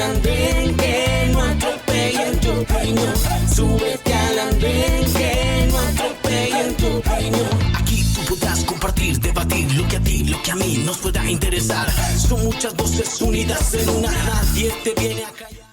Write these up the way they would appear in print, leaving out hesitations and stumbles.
andén que no atropellen tu opinión. Súbete al andén que no atropellen tu opinión. Aquí tú podrás compartir, debatir lo que a ti, lo que a mí nos pueda interesar. Son muchas voces unidas en una, nadie te viene a callar.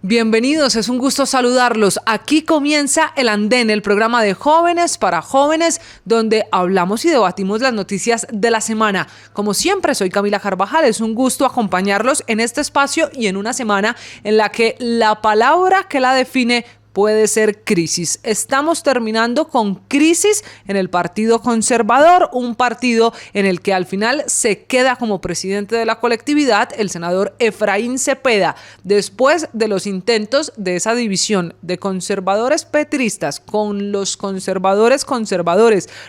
Bienvenidos, es un gusto saludarlos. Aquí comienza El Andén, el programa de jóvenes para jóvenes, donde hablamos y debatimos las noticias de la semana. Como siempre, soy Camila Carvajal, es un gusto acompañarlos en este espacio y en una semana en la que la palabra que la define puede ser crisis. Estamos terminando con crisis en el Partido Conservador, un partido en el que al final se queda como presidente de la colectividad el senador Efraín Cepeda, después de los intentos de esa división de conservadores petristas con los conservadores,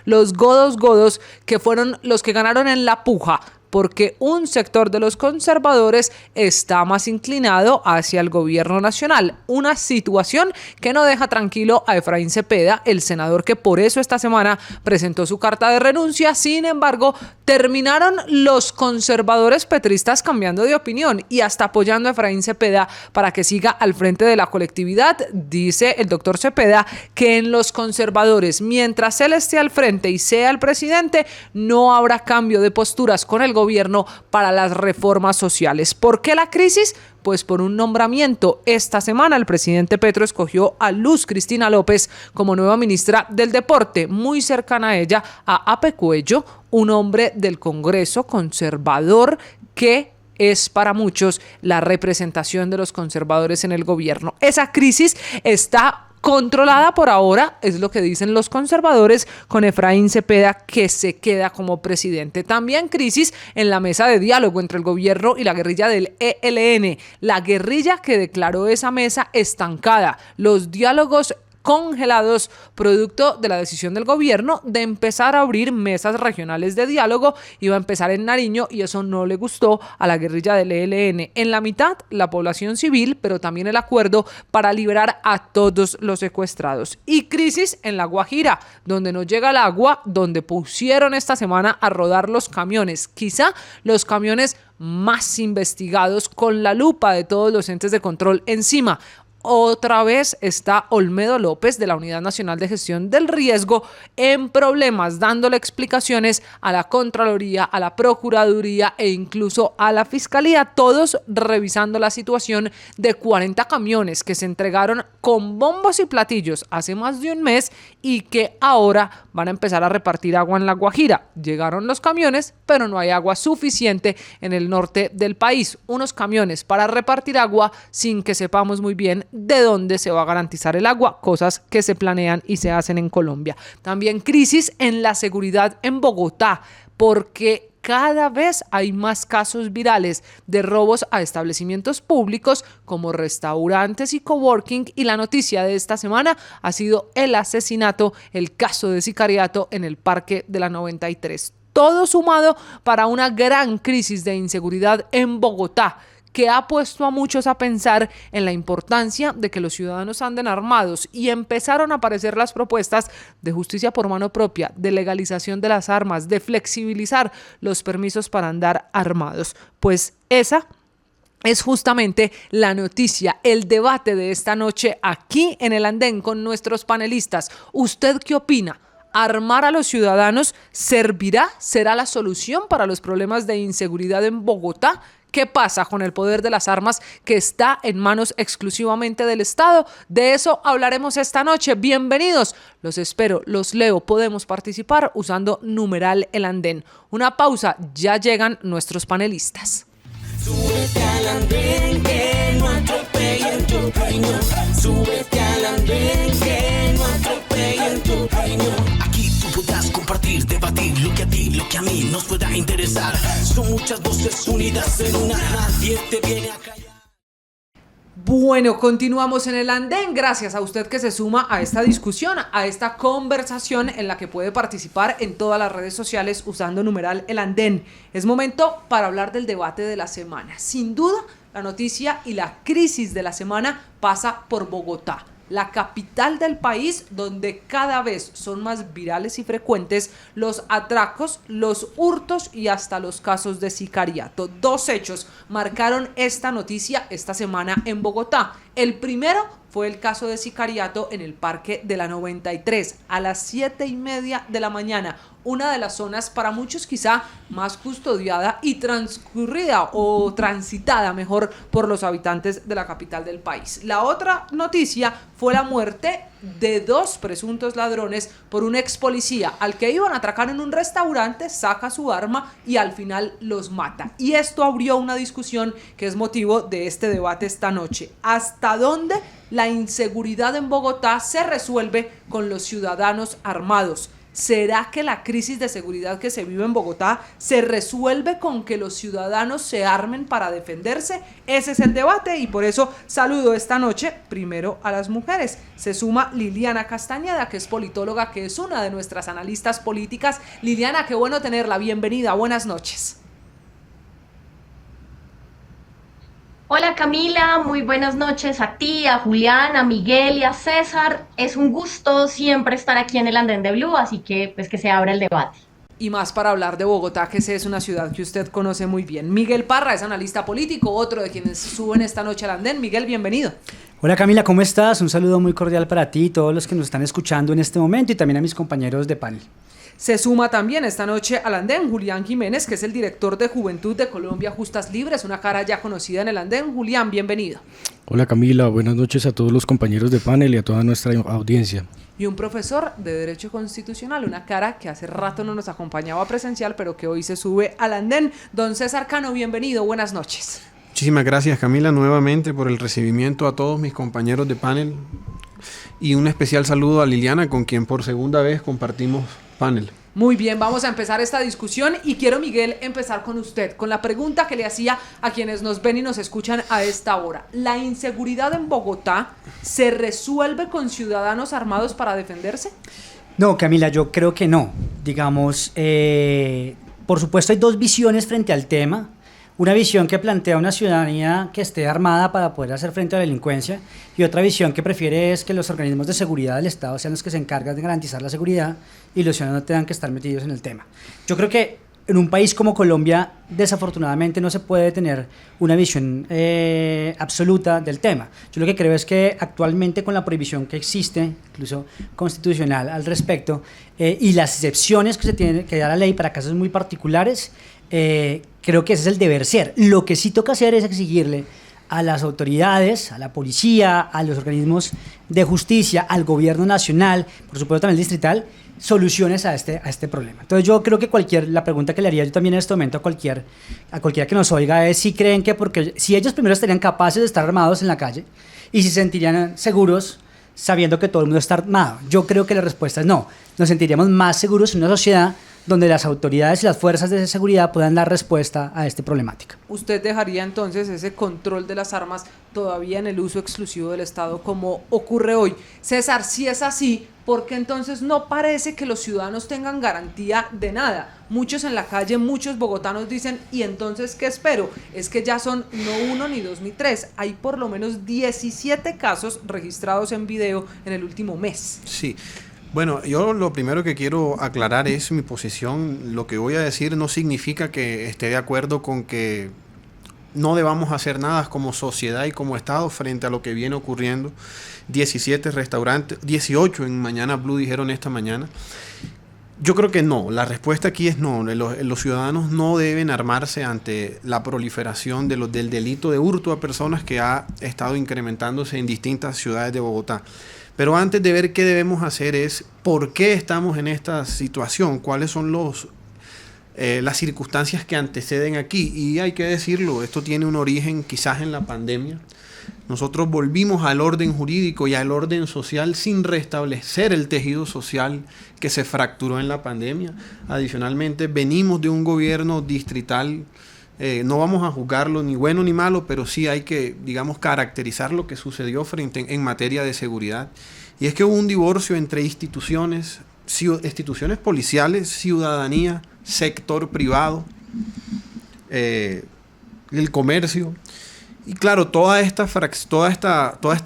los godos, que fueron los que ganaron en la puja, porque un sector de los conservadores está más inclinado hacia el gobierno nacional. Una situación que no deja tranquilo a Efraín Cepeda, el senador que por eso esta semana presentó su carta de renuncia. Sin embargo, terminaron los conservadores petristas cambiando de opinión y hasta apoyando a Efraín Cepeda para que siga al frente de la colectividad. Dice el doctor Cepeda que en los conservadores, mientras él esté al frente y sea el presidente, no habrá cambio de posturas con el gobierno para las reformas sociales. ¿Por qué la crisis? Pues por un nombramiento. Esta semana el presidente Petro escogió a Luz Cristina López como nueva ministra del Deporte, muy cercana a ella a Ape Cuello, un hombre del Congreso conservador que es para muchos la representación de los conservadores en el gobierno. Esa crisis está controlada por ahora, es lo que dicen los conservadores, con Efraín Cepeda, que se queda como presidente. También crisis en la mesa de diálogo entre el gobierno y la guerrilla del ELN, la guerrilla que declaró esa mesa estancada. Los diálogos congelados producto de la decisión del gobierno de empezar a abrir mesas regionales de diálogo. Iba a empezar en Nariño y eso no le gustó a la guerrilla del ELN. En la mitad, la población civil, pero también el acuerdo para liberar a todos los secuestrados. Y crisis en La Guajira, donde no llega el agua, donde pusieron esta semana a rodar los camiones. Quizá los camiones más investigados, con la lupa de todos los entes de control encima. Otra vez está Olmedo López de la Unidad Nacional de Gestión del Riesgo en problemas, dándole explicaciones a la Contraloría, a la Procuraduría e incluso a la Fiscalía, todos revisando la situación de 40 camiones que se entregaron con bombos y platillos hace más de un mes y que ahora van a empezar a repartir agua en La Guajira. Llegaron los camiones, pero no hay agua suficiente en el norte del país. Unos camiones para repartir agua sin que sepamos muy bien de dónde se va a garantizar el agua, cosas que se planean y se hacen en Colombia. También crisis en la seguridad en Bogotá, porque cada vez hay más casos virales de robos a establecimientos públicos como restaurantes y coworking, y la noticia de esta semana ha sido el asesinato, el caso de sicariato en el Parque de la 93. Todo sumado para una gran crisis de inseguridad en Bogotá, que ha puesto a muchos a pensar en la importancia de que los ciudadanos anden armados, y empezaron a aparecer las propuestas de justicia por mano propia, de legalización de las armas, de flexibilizar los permisos para andar armados. Pues esa es justamente la noticia, el debate de esta noche aquí en El Andén con nuestros panelistas. ¿Usted qué opina? ¿Armar a los ciudadanos servirá? ¿Será la solución para los problemas de inseguridad en Bogotá? ¿Qué pasa con el poder de las armas que está en manos exclusivamente del Estado? De eso hablaremos esta noche. Bienvenidos, los espero, los leo. Podemos participar usando numeral El Andén. Una pausa, ya llegan nuestros panelistas. Súbete al andén que no atropellen tu opinión. Súbete al andén que no atropellen tu opinión. Aquí tú podrás compartir, debatir lo que a ti, lo que a mí nos pueda interesar. Son muchas voces unidas en una, nadie te viene a callar. Bueno, continuamos en El Andén. Gracias a usted que se suma a esta discusión, a esta conversación en la que puede participar en todas las redes sociales usando numeral El Andén. Es momento para hablar del debate de la semana. Sin duda, la noticia y la crisis de la semana pasa por Bogotá. la capital del país, donde cada vez son más virales y frecuentes los atracos, los hurtos y hasta los casos de sicariato. Dos hechos marcaron esta noticia esta semana en Bogotá. El primero fue el caso de sicariato en el Parque de la 93 a las 7:30 de la mañana, una de las zonas para muchos quizá más custodiada y transcurrida o transitada mejor por los habitantes de la capital del país. La otra noticia fue la muerte de dos presuntos ladrones por un ex policía al que iban a atracar en un restaurante, saca su arma y al final los mata. Y esto abrió una discusión que es motivo de este debate esta noche. ¿Hasta dónde la inseguridad en Bogotá se resuelve con los ciudadanos armados? ¿Será que la crisis de seguridad que se vive en Bogotá se resuelve con que los ciudadanos se armen para defenderse? Ese es el debate y por eso saludo esta noche primero a las mujeres. Se suma Liliana Castañeda, que es politóloga, que es una de nuestras analistas políticas. Liliana, qué bueno tenerla. Bienvenida. Buenas noches. Hola Camila, muy buenas noches a ti, a Julián, a Miguel y a César. Es un gusto siempre estar aquí en el Andén de Blue, así que pues que se abra el debate. Y más para hablar de Bogotá, que es una ciudad que usted conoce muy bien. Miguel Parra es analista político, otro de quienes suben esta noche al Andén. Miguel, bienvenido. Hola Camila, ¿cómo estás? Un saludo muy cordial para ti y todos los que nos están escuchando en este momento y también a mis compañeros de panel. Se suma también esta noche al Andén Julián Jiménez, que es el director de Juventud de Colombia Justas Libres, una cara ya conocida en el Andén. Julián, bienvenido. Hola Camila, buenas noches a todos los compañeros de panel y a toda nuestra audiencia. Y un profesor de Derecho Constitucional, una cara que hace rato no nos acompañaba presencial, pero que hoy se sube al Andén. Don César Cano, bienvenido, buenas noches. Muchísimas gracias Camila nuevamente por el recibimiento a todos mis compañeros de panel y un especial saludo a Liliana, con quien por segunda vez compartimos panel. Muy bien, vamos a empezar esta discusión y quiero, Miguel, empezar con usted, con la pregunta que le hacía a quienes nos ven y nos escuchan a esta hora. ¿La inseguridad en Bogotá se resuelve con ciudadanos armados para defenderse? No, Camila, yo creo que no. Digamos, por supuesto hay dos visiones frente al tema. Una visión que plantea una ciudadanía que esté armada para poder hacer frente a la delincuencia y otra visión que prefiere es que los organismos de seguridad del Estado sean los que se encargan de garantizar la seguridad y los ciudadanos no tengan que estar metidos en el tema. Yo creo que en un país como Colombia, desafortunadamente, no se puede tener una visión absoluta del tema. Yo lo que creo es que actualmente con la prohibición que existe, incluso constitucional al respecto, y las excepciones que se tiene que dar a la ley para casos muy particulares, creo que ese es el deber ser. Lo que sí toca hacer es exigirle a las autoridades, a la policía, a los organismos de justicia, al gobierno nacional, por supuesto también el distrital, soluciones a este problema. Entonces yo creo que la pregunta que le haría yo también en este momento a cualquiera que nos oiga es si creen que si ellos primero estarían capaces de estar armados en la calle y si se sentirían seguros sabiendo que todo el mundo está armado. Yo creo que la respuesta es no. Nos sentiríamos más seguros en una sociedad donde las autoridades y las fuerzas de seguridad puedan dar respuesta a esta problemática. ¿Usted dejaría entonces ese control de las armas todavía en el uso exclusivo del Estado como ocurre hoy? César, si es así, ¿por qué entonces no parece que los ciudadanos tengan garantía de nada? Muchos en la calle, muchos bogotanos dicen, ¿y entonces qué espero? Es que ya son no uno, ni dos, ni tres. Hay por lo menos 17 casos registrados en video en el último mes. Sí. Bueno, yo lo primero que quiero aclarar es mi posición. Lo que voy a decir no significa que esté de acuerdo con que no debamos hacer nada como sociedad y como Estado frente a lo que viene ocurriendo. 17 restaurantes, 18 en Mañana Blue dijeron esta mañana. Yo creo que no, la respuesta aquí es no. Los ciudadanos no deben armarse ante la proliferación del delito de hurto a personas que ha estado incrementándose en distintas ciudades de Bogotá. Pero antes de ver qué debemos hacer es por qué estamos en esta situación, cuáles son las circunstancias que anteceden aquí. Y hay que decirlo, esto tiene un origen quizás en la pandemia. Nosotros volvimos al orden jurídico y al orden social sin restablecer el tejido social que se fracturó en la pandemia. Adicionalmente, venimos de un gobierno distrital. No vamos a juzgarlo ni bueno ni malo, pero sí hay que, digamos, caracterizar lo que sucedió en materia de seguridad. Y es que hubo un divorcio entre instituciones policiales, ciudadanía, sector privado, el comercio. Y claro, toda esta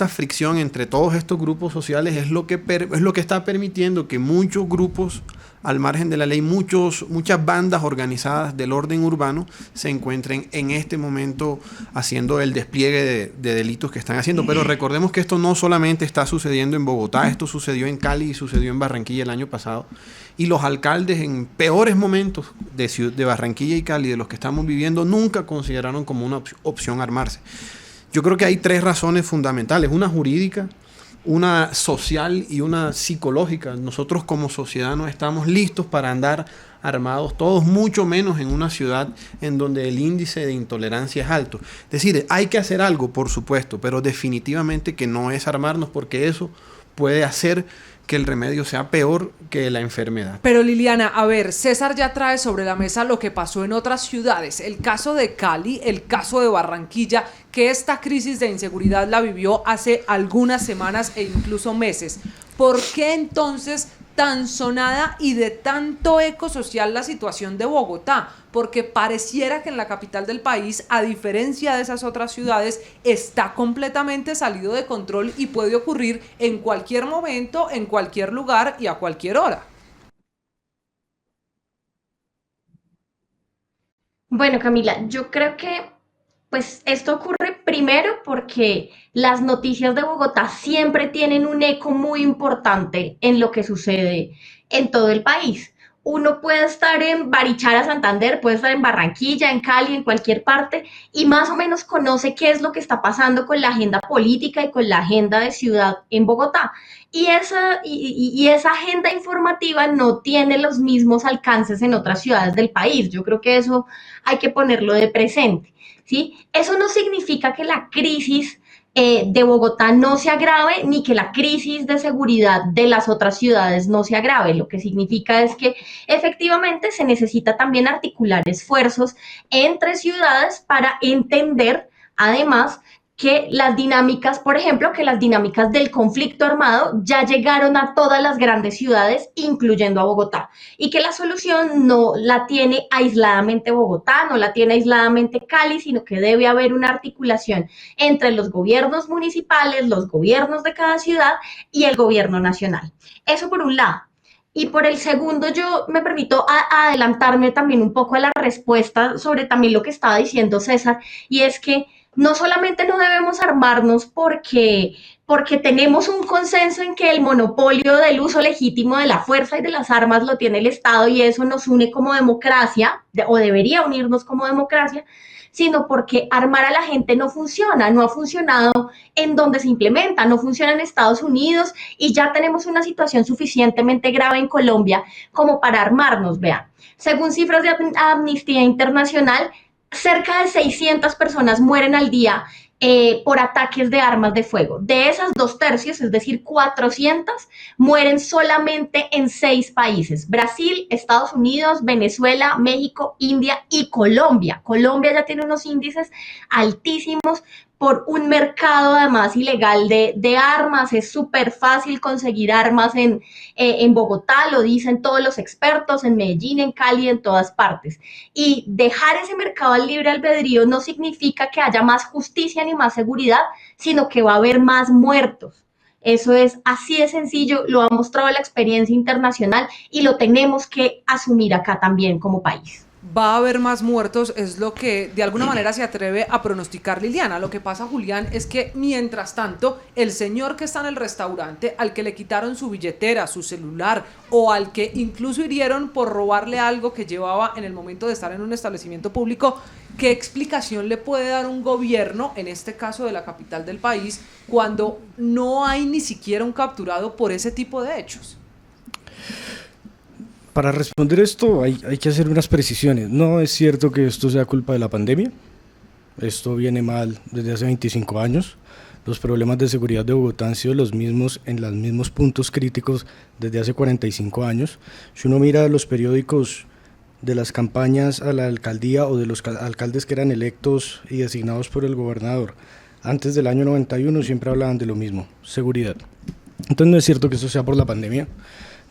fricción entre todos estos grupos sociales es lo que está permitiendo que muchos grupos al margen de la ley, muchas bandas organizadas del orden urbano se encuentren en este momento haciendo el despliegue de delitos que están haciendo. Pero recordemos que esto no solamente está sucediendo en Bogotá, esto sucedió en Cali y sucedió en Barranquilla el año pasado. Y los alcaldes en peores momentos de Barranquilla y Cali, de los que estamos viviendo, nunca consideraron como una opción armarse. Yo creo que hay 3 razones fundamentales, una jurídica, una social y una psicológica. Nosotros como sociedad no estamos listos para andar armados todos, mucho menos en una ciudad en donde el índice de intolerancia es alto. Es decir, hay que hacer algo, por supuesto, pero definitivamente que no es armarnos, porque eso puede hacer que el remedio sea peor que la enfermedad. Pero Liliana, a ver, César ya trae sobre la mesa lo que pasó en otras ciudades, el caso de Cali, el caso de Barranquilla, que esta crisis de inseguridad la vivió hace algunas semanas e incluso meses. ¿Por qué entonces tan sonada y de tanto eco social la situación de Bogotá? Porque pareciera que en la capital del país, a diferencia de esas otras ciudades, está completamente salido de control y puede ocurrir en cualquier momento, en cualquier lugar y a cualquier hora. Bueno, Camila, yo creo que pues esto ocurre primero porque las noticias de Bogotá siempre tienen un eco muy importante en lo que sucede en todo el país. Uno puede estar en Barichara, Santander, puede estar en Barranquilla, en Cali, en cualquier parte, y más o menos conoce qué es lo que está pasando con la agenda política y con la agenda de ciudad en Bogotá. Y esa agenda informativa no tiene los mismos alcances en otras ciudades del país. Yo creo que eso hay que ponerlo de presente, ¿sí? Eso no significa que la crisis de Bogotá no se agrave, ni que la crisis de seguridad de las otras ciudades no se agrave. Lo que significa es que efectivamente se necesita también articular esfuerzos entre ciudades para entender, además, que las dinámicas, por ejemplo, que las dinámicas del conflicto armado ya llegaron a todas las grandes ciudades, incluyendo a Bogotá, y que la solución no la tiene aisladamente Bogotá, no la tiene aisladamente Cali, sino que debe haber una articulación entre los gobiernos municipales, los gobiernos de cada ciudad y el gobierno nacional. Eso por un lado. Y por el segundo, yo me permito adelantarme también un poco a la respuesta sobre también lo que estaba diciendo César, y es que no solamente no debemos armarnos porque tenemos un consenso en que el monopolio del uso legítimo de la fuerza y de las armas lo tiene el Estado y eso nos une como democracia, o debería unirnos como democracia, sino porque armar a la gente no funciona, no ha funcionado en donde se implementa, no funciona en Estados Unidos y ya tenemos una situación suficientemente grave en Colombia como para armarnos. Vean, según cifras de Amnistía Internacional, cerca de 600 personas mueren al día por ataques de armas de fuego. De esas 2/3, es decir, 400, mueren solamente en 6 países: Brasil, Estados Unidos, Venezuela, México, India y Colombia. Colombia ya tiene unos índices altísimos por un mercado además ilegal de armas. Es súper fácil conseguir armas en Bogotá, lo dicen todos los expertos, en Medellín, en Cali, en todas partes. Y dejar ese mercado al libre albedrío no significa que haya más justicia ni más seguridad, sino que va a haber más muertos. Eso es así de sencillo, lo ha mostrado la experiencia internacional y lo tenemos que asumir acá también como país. Va a haber más muertos, es lo que de alguna manera se atreve a pronosticar Liliana. Lo que pasa, Julián, es que mientras tanto, el señor que está en el restaurante, al que le quitaron su billetera, su celular, o al que incluso hirieron por robarle algo que llevaba en el momento de estar en un establecimiento público, ¿qué explicación le puede dar un gobierno, en este caso de la capital del país, cuando no hay ni siquiera un capturado por ese tipo de hechos? Para responder esto hay que hacer unas precisiones. No es cierto que esto sea culpa de la pandemia. Esto viene mal desde hace 25 años. Los problemas de seguridad de Bogotá han sido los mismos en los mismos puntos críticos desde hace 45 años. Si uno mira los periódicos de las campañas a la alcaldía o de los alcaldes que eran electos y designados por el gobernador antes del año 91, siempre hablaban de lo mismo: seguridad. Entonces no es cierto que esto sea por la pandemia.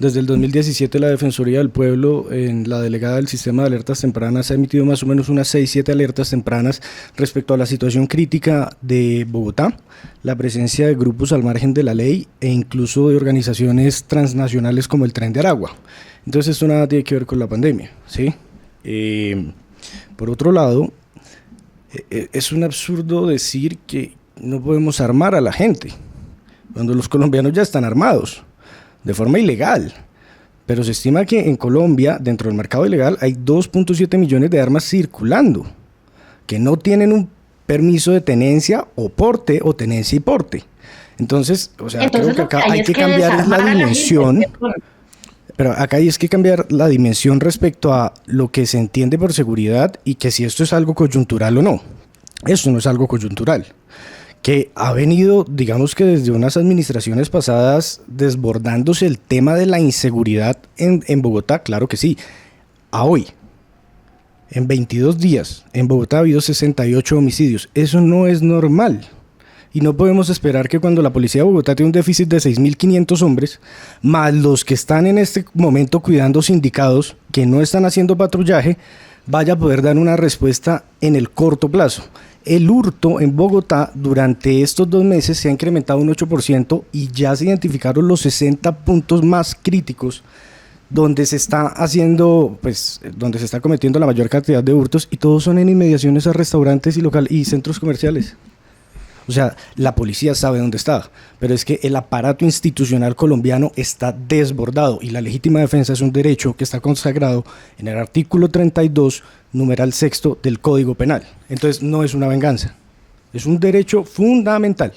Desde el 2017 la Defensoría del Pueblo, en la delegada del Sistema de Alertas Tempranas, ha emitido más o menos unas 6-7 alertas tempranas respecto a la situación crítica de Bogotá, la presencia de grupos al margen de la ley e incluso de organizaciones transnacionales como el Tren de Aragua. Entonces esto nada tiene que ver con la pandemia, ¿sí? Por otro lado, es un absurdo decir que no podemos armar a la gente, cuando los colombianos ya están armados de forma ilegal, pero se estima que en Colombia, dentro del mercado ilegal, hay 2.7 millones de armas circulando, que no tienen un permiso de tenencia o porte, o tenencia y porte. Entonces, o sea, creo que acá hay que cambiar la dimensión, pero acá hay que cambiar la dimensión respecto a lo que se entiende por seguridad y que si esto es algo coyuntural o no. Esto no es algo coyuntural, que ha venido, digamos que desde unas administraciones pasadas, desbordándose el tema de la inseguridad en Bogotá, claro que sí. A hoy, en 22 días, en Bogotá ha habido 68 homicidios. Eso no es normal. Y no podemos esperar que cuando la policía de Bogotá tiene un déficit de 6.500 hombres, más los que están en este momento cuidando sindicados, que no están haciendo patrullaje, vaya a poder dar una respuesta en el corto plazo. El hurto en Bogotá durante estos 2 meses se ha incrementado un 8% y ya se identificaron los 60 puntos más críticos donde se está haciendo, donde se está cometiendo la mayor cantidad de hurtos, y todos son en inmediaciones a restaurantes y centros comerciales. O sea, la policía sabe dónde está, pero es que el aparato institucional colombiano está desbordado y la legítima defensa es un derecho que está consagrado en el artículo 32, numeral 6 del Código Penal. Entonces no es una venganza, es un derecho fundamental.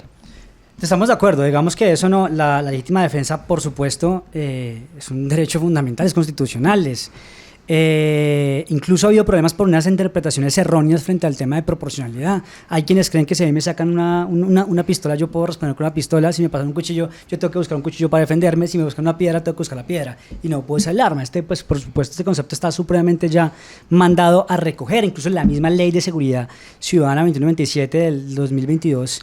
Estamos de acuerdo, digamos que eso no, la legítima defensa, por supuesto, es un derecho fundamental, es constitucional, incluso ha habido problemas por unas interpretaciones erróneas frente al tema de proporcionalidad. Hay quienes creen que si a mí me sacan una pistola, yo puedo responder con una pistola. Si me pasan un cuchillo, yo tengo que buscar un cuchillo para defenderme. Si me buscan una piedra, tengo que buscar la piedra y no puedo usar el arma. Pues por supuesto, este concepto está supremamente ya mandado a recoger. Incluso la misma Ley de Seguridad Ciudadana 2197 del 2022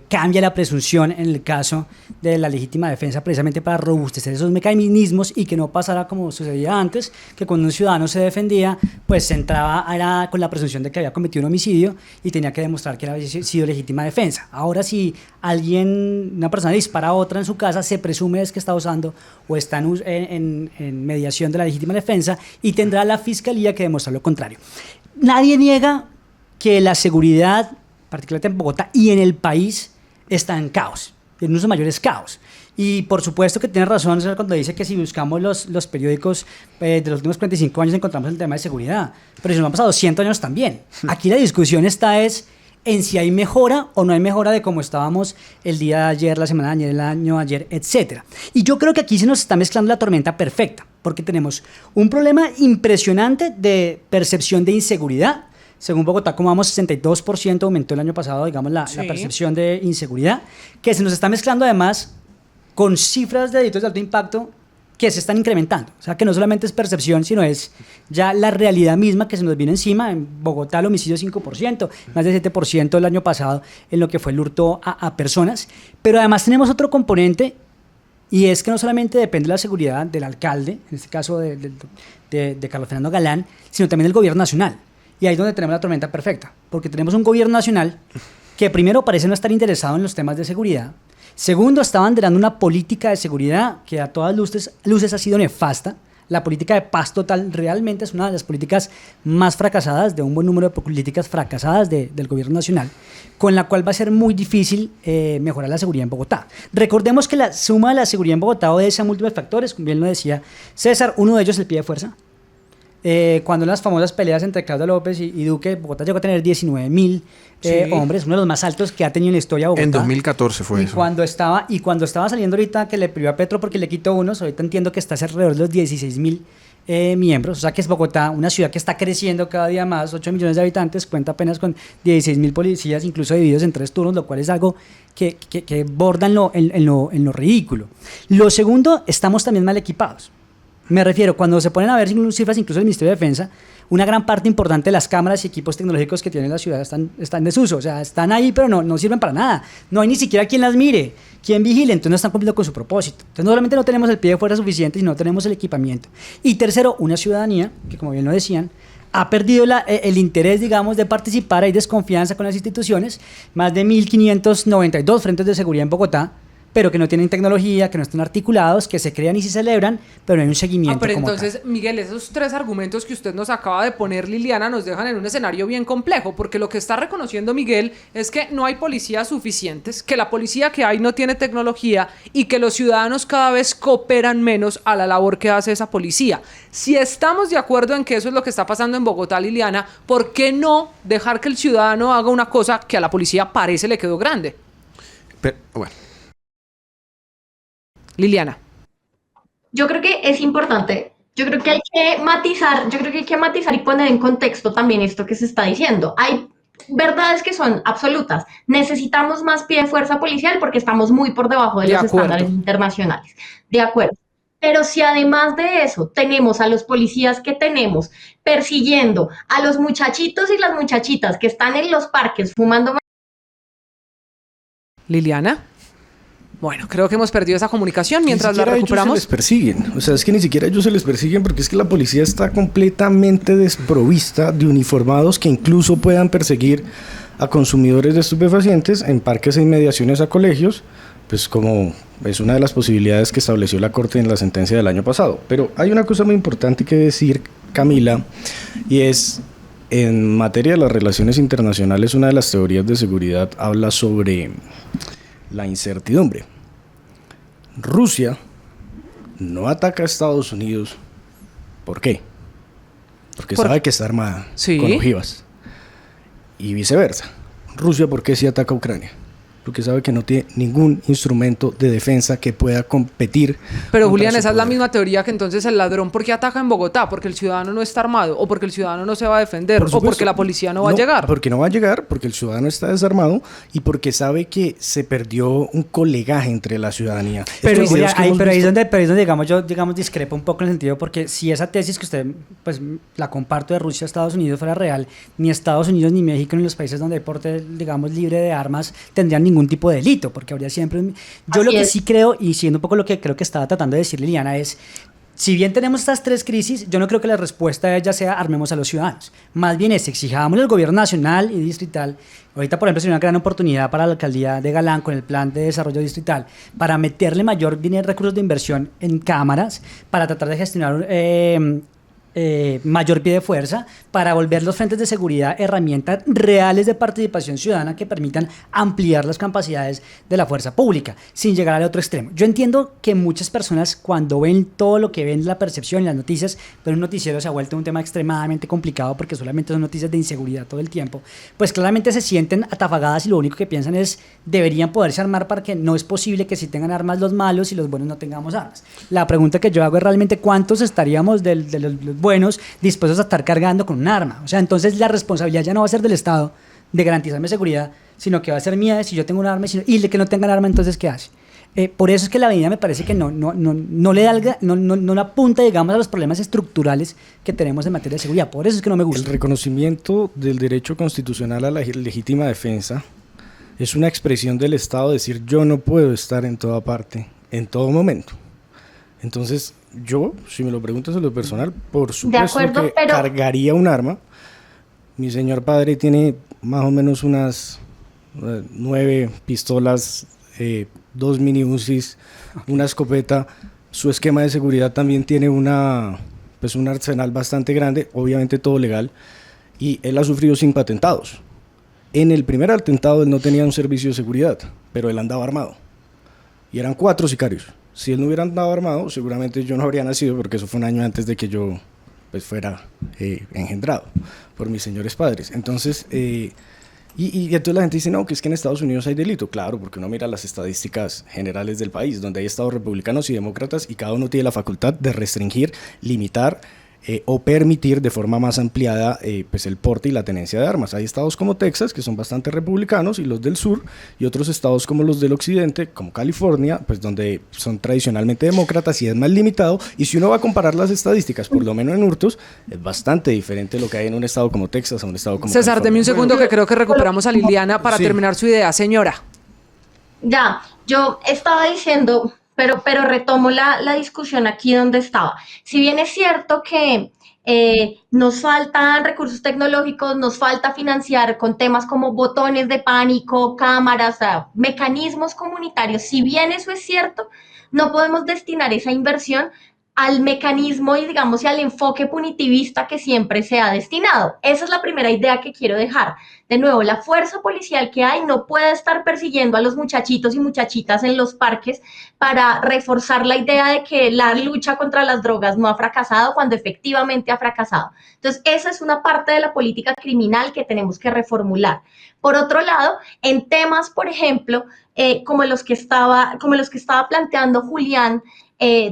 cambia la presunción en el caso de la legítima defensa, precisamente para robustecer esos mecanismos y que no pasara como sucedía antes, que cuando un ciudadano se defendía, pues se entraba con la presunción de que había cometido un homicidio y tenía que demostrar que había sido legítima defensa. Ahora, si una persona dispara a otra en su casa, se presume es que está usando o está en mediación de la legítima defensa y tendrá la fiscalía que demostrar lo contrario. Nadie niega que la seguridad, particularmente en Bogotá y en el país, está en caos, en unos mayores caos. Y por supuesto que tiene razón cuando dice que si buscamos los periódicos de los últimos 45 años encontramos el tema de seguridad, pero si nos han pasado 100 años también. Aquí la discusión está en si hay mejora o no hay mejora de cómo estábamos el día de ayer, la semana de ayer, el año de ayer, etc. Y yo creo que aquí se nos está mezclando la tormenta perfecta, porque tenemos un problema impresionante de percepción de inseguridad. Según Bogotá, como vamos, 62% aumentó el año pasado, digamos, la percepción de inseguridad, que se nos está mezclando además con cifras de delitos de alto impacto que se están incrementando. O sea, que no solamente es percepción, sino es ya la realidad misma que se nos viene encima. En Bogotá el homicidio es 5%, más del 7% el año pasado en lo que fue el hurto a personas. Pero además tenemos otro componente, y es que no solamente depende de la seguridad del alcalde, en este caso de Carlos Fernando Galán, sino también del gobierno nacional. Y ahí es donde tenemos la tormenta perfecta, porque tenemos un gobierno nacional que primero parece no estar interesado en los temas de seguridad, segundo está abanderando una política de seguridad que a todas luces ha sido nefasta. La política de paz total realmente es una de las políticas más fracasadas, de un buen número de políticas fracasadas del gobierno nacional, con la cual va a ser muy difícil mejorar la seguridad en Bogotá. Recordemos que la suma de la seguridad en Bogotá obedece a múltiples factores, como bien lo decía César, uno de ellos es el pie de fuerza. Cuando en las famosas peleas entre Claudia López y Duque, Bogotá llegó a tener 19.000 hombres, uno de los más altos que ha tenido en la historia de Bogotá. En 2014 fue eso. Cuando estaba saliendo ahorita que le pidió a Petro porque le quitó unos, ahorita entiendo que está alrededor de los 16.000 miembros. O sea que es Bogotá, una ciudad que está creciendo cada día más, 8 millones de habitantes, cuenta apenas con 16.000 policías, incluso divididos en 3 turnos, lo cual es algo que borda en lo ridículo. Lo segundo, estamos también mal equipados. Me refiero, cuando se ponen a ver cifras incluso del Ministerio de Defensa, una gran parte importante de las cámaras y equipos tecnológicos que tiene la ciudad están en desuso, o sea, están ahí pero no sirven para nada, no hay ni siquiera quien las mire, quien vigile, entonces no están cumpliendo con su propósito. Entonces no solamente no tenemos el pie de fuerza suficiente, sino no tenemos el equipamiento. Y tercero, una ciudadanía que, como bien lo decían, ha perdido el interés, digamos, de participar, hay desconfianza con las instituciones, más de 1.592 frentes de seguridad en Bogotá, pero que no tienen tecnología, que no están articulados, que se crean y se celebran, pero no hay un seguimiento pero como entonces, tal. Miguel, esos tres argumentos que usted nos acaba de poner, Liliana, nos dejan en un escenario bien complejo, porque lo que está reconociendo Miguel es que no hay policías suficientes, que la policía que hay no tiene tecnología y que los ciudadanos cada vez cooperan menos a la labor que hace esa policía. Si estamos de acuerdo en que eso es lo que está pasando en Bogotá, Liliana, ¿por qué no dejar que el ciudadano haga una cosa que a la policía parece le quedó grande? Pero, bueno. Liliana. Yo creo que es importante. Yo creo que hay que matizar, yo creo que hay que matizar y poner en contexto también esto que se está diciendo. Hay verdades que son absolutas. Necesitamos más pie de fuerza policial porque estamos muy por debajo de los estándares internacionales. De acuerdo. Pero si además de eso tenemos a los policías que tenemos persiguiendo a los muchachitos y las muchachitas que están en los parques fumando. Liliana. Bueno, creo que hemos perdido esa comunicación mientras la recuperamos. Ellos se les persiguen, o sea, es que ni siquiera ellos se les persiguen porque es que la policía está completamente desprovista de uniformados que incluso puedan perseguir a consumidores de estupefacientes en parques e inmediaciones a colegios, pues como es una de las posibilidades que estableció la Corte en la sentencia del año pasado. Pero hay una cosa muy importante que decir, Camila, y es, en materia de las relaciones internacionales, una de las teorías de seguridad habla sobre la incertidumbre. Rusia no ataca a Estados Unidos. ¿Por qué? Porque sabe que está armada con ojivas. Y viceversa. Rusia, ¿por qué sí ataca a Ucrania? Porque sabe que no tiene ningún instrumento de defensa que pueda competir. Pero Julián, esa es la misma teoría que entonces el ladrón, ¿por qué ataca en Bogotá? ¿Porque el ciudadano no está armado? ¿O porque el ciudadano no se va a defender? ¿O porque la policía no va a llegar? Porque no va a llegar, porque el ciudadano está desarmado y porque sabe que se perdió un colegaje entre la ciudadanía. Pero ahí es donde digamos, yo discrepo un poco en el sentido, porque si esa tesis que usted pues la comparto de Rusia a Estados Unidos fuera real, ni Estados Unidos ni México ni los países donde hay porte, digamos, libre de armas tendrían ningún tipo de delito, porque habría siempre... Yo lo que sí creo, y siendo un poco lo que creo que estaba tratando de decir Liliana, es, si bien tenemos estas tres crisis, yo no creo que la respuesta de ellas sea armemos a los ciudadanos. Más bien es exijamos al gobierno nacional y distrital. Ahorita, por ejemplo, sería una gran oportunidad para la alcaldía de Galán con el plan de desarrollo distrital para meterle mayor dinero, recursos de inversión en cámaras, para tratar de gestionar mayor pie de fuerza, para volver los frentes de seguridad herramientas reales de participación ciudadana que permitan ampliar las capacidades de la fuerza pública, sin llegar al otro extremo. Yo entiendo que muchas personas, cuando ven todo lo que ven, la percepción y las noticias, pero un noticiero se ha vuelto un tema extremadamente complicado porque solamente son noticias de inseguridad todo el tiempo, pues claramente se sienten atafagadas y lo único que piensan es, deberían poderse armar, para que no es posible que si tengan armas los malos y los buenos no tengamos armas. La pregunta que yo hago es realmente cuántos estaríamos de los buenos dispuestos a estar cargando con un arma. O sea, entonces la responsabilidad ya no va a ser del Estado de garantizarme seguridad, sino que va a ser mía si yo tengo un arma y el que no tenga un arma, entonces ¿qué hace? Por eso es que la medida me parece que no le apunta, digamos, a los problemas estructurales que tenemos en materia de seguridad. Por eso es que no me gusta. El reconocimiento del derecho constitucional a la legítima defensa es una expresión del Estado, decir yo no puedo estar en toda parte, en todo momento. Entonces, yo, si me lo preguntas en lo personal, por supuesto que cargaría un arma. Mi señor padre tiene más o menos unas 9 pistolas, 2 mini UCIs, una escopeta. Su esquema de seguridad también tiene un arsenal bastante grande, obviamente todo legal, y él ha sufrido 5 atentados. En el primer atentado él no tenía un servicio de seguridad, pero él andaba armado. Y eran 4 sicarios. Si él no hubiera andado armado, seguramente yo no habría nacido, porque eso fue un año antes de que yo pues, fuera engendrado por mis señores padres. Entonces, y entonces la gente dice, no, que es que en Estados Unidos hay delito. Claro, porque uno mira las estadísticas generales del país, donde hay estados republicanos y demócratas, y cada uno tiene la facultad de restringir, limitar o permitir de forma más ampliada pues el porte y la tenencia de armas. Hay estados como Texas, que son bastante republicanos, y los del sur, y otros estados como los del occidente, como California, pues donde son tradicionalmente demócratas y es más limitado. Y si uno va a comparar las estadísticas, por lo menos en hurtos, es bastante diferente lo que hay en un estado como Texas a un estado como César, California. deme un segundo que creo que recuperamos a Liliana para terminar su idea, señora. Ya, yo estaba diciendo, pero retomo la discusión aquí donde estaba. Si bien es cierto que nos faltan recursos tecnológicos, nos falta financiar con temas como botones de pánico, cámaras, o sea, mecanismos comunitarios, si bien eso es cierto, no podemos destinar esa inversión al mecanismo y digamos y al enfoque punitivista que siempre se ha destinado. Esa es la primera idea que quiero dejar. De nuevo, la fuerza policial que hay no puede estar persiguiendo a los muchachitos y muchachitas en los parques para reforzar la idea de que la lucha contra las drogas no ha fracasado cuando efectivamente ha fracasado. Entonces, esa es una parte de la política criminal que tenemos que reformular. Por otro lado, en temas, por ejemplo, como los que estaba planteando Julián,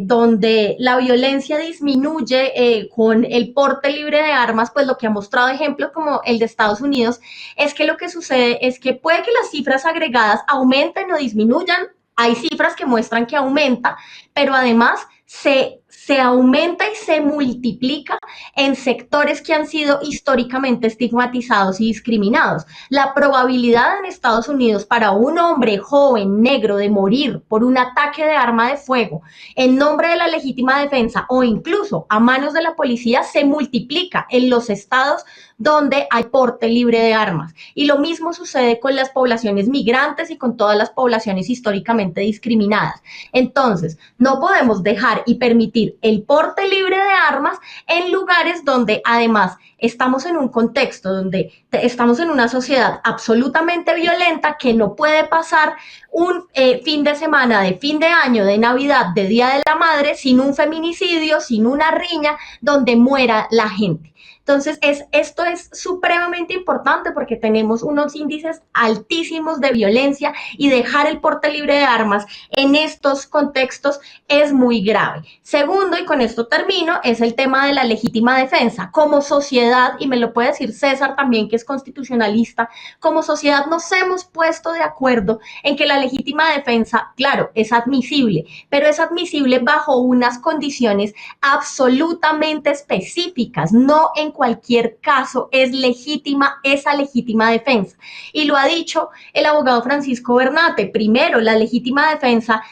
donde la violencia disminuye con el porte libre de armas, pues lo que ha mostrado ejemplos como el de Estados Unidos es que lo que sucede es que puede que las cifras agregadas aumenten o disminuyan. Hay cifras que muestran que aumenta, pero además se aumenta y se multiplica en sectores que han sido históricamente estigmatizados y discriminados. La probabilidad en Estados Unidos para un hombre joven, negro, de morir por un ataque de arma de fuego en nombre de la legítima defensa o incluso a manos de la policía se multiplica en los estados donde hay porte libre de armas. Y lo mismo sucede con las poblaciones migrantes y con todas las poblaciones históricamente discriminadas. Entonces, no podemos dejar y permitir el porte libre de armas en lugares donde además estamos en un contexto donde estamos en una sociedad absolutamente violenta que no puede pasar un fin de semana, de fin de año, de Navidad, de Día de la Madre, sin un feminicidio, sin una riña donde muera la gente. Entonces, esto es supremamente importante porque tenemos unos índices altísimos de violencia y dejar el porte libre de armas en estos contextos es muy grave. Segundo, y con esto termino, es el tema de la legítima defensa. Como sociedad, y me lo puede decir César también, que es constitucionalista, como sociedad nos hemos puesto de acuerdo en que la legítima defensa, claro, es admisible, pero es admisible bajo unas condiciones absolutamente específicas, no en cualquier caso es legítima esa legítima defensa. Y lo ha dicho el abogado Francisco Bernate. Primero, la legítima defensa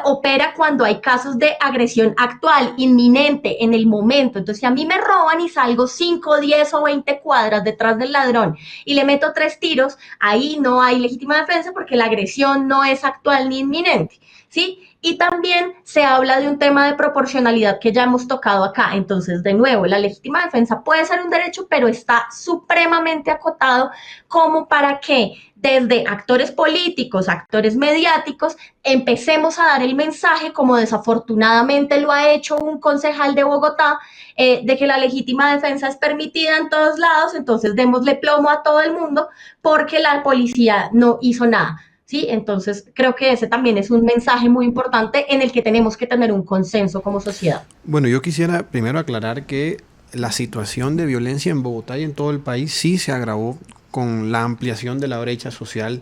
opera cuando hay casos de agresión actual, inminente, en el momento. Entonces, si a mí me roban y salgo 5, 10 o 20 cuadras detrás del ladrón y le meto 3 tiros, ahí no hay legítima defensa porque la agresión no es actual ni inminente, ¿sí? Y también se habla de un tema de proporcionalidad que ya hemos tocado acá. Entonces, de nuevo, la legítima defensa puede ser un derecho, pero está supremamente acotado como para que desde actores políticos, actores mediáticos, empecemos a dar el mensaje, como desafortunadamente lo ha hecho un concejal de Bogotá, de que la legítima defensa es permitida en todos lados, entonces démosle plomo a todo el mundo porque la policía no hizo nada. ¿Sí? Entonces, creo que ese también es un mensaje muy importante en el que tenemos que tener un consenso como sociedad. Bueno, yo quisiera primero aclarar que la situación de violencia en Bogotá y en todo el país sí se agravó con la ampliación de la brecha social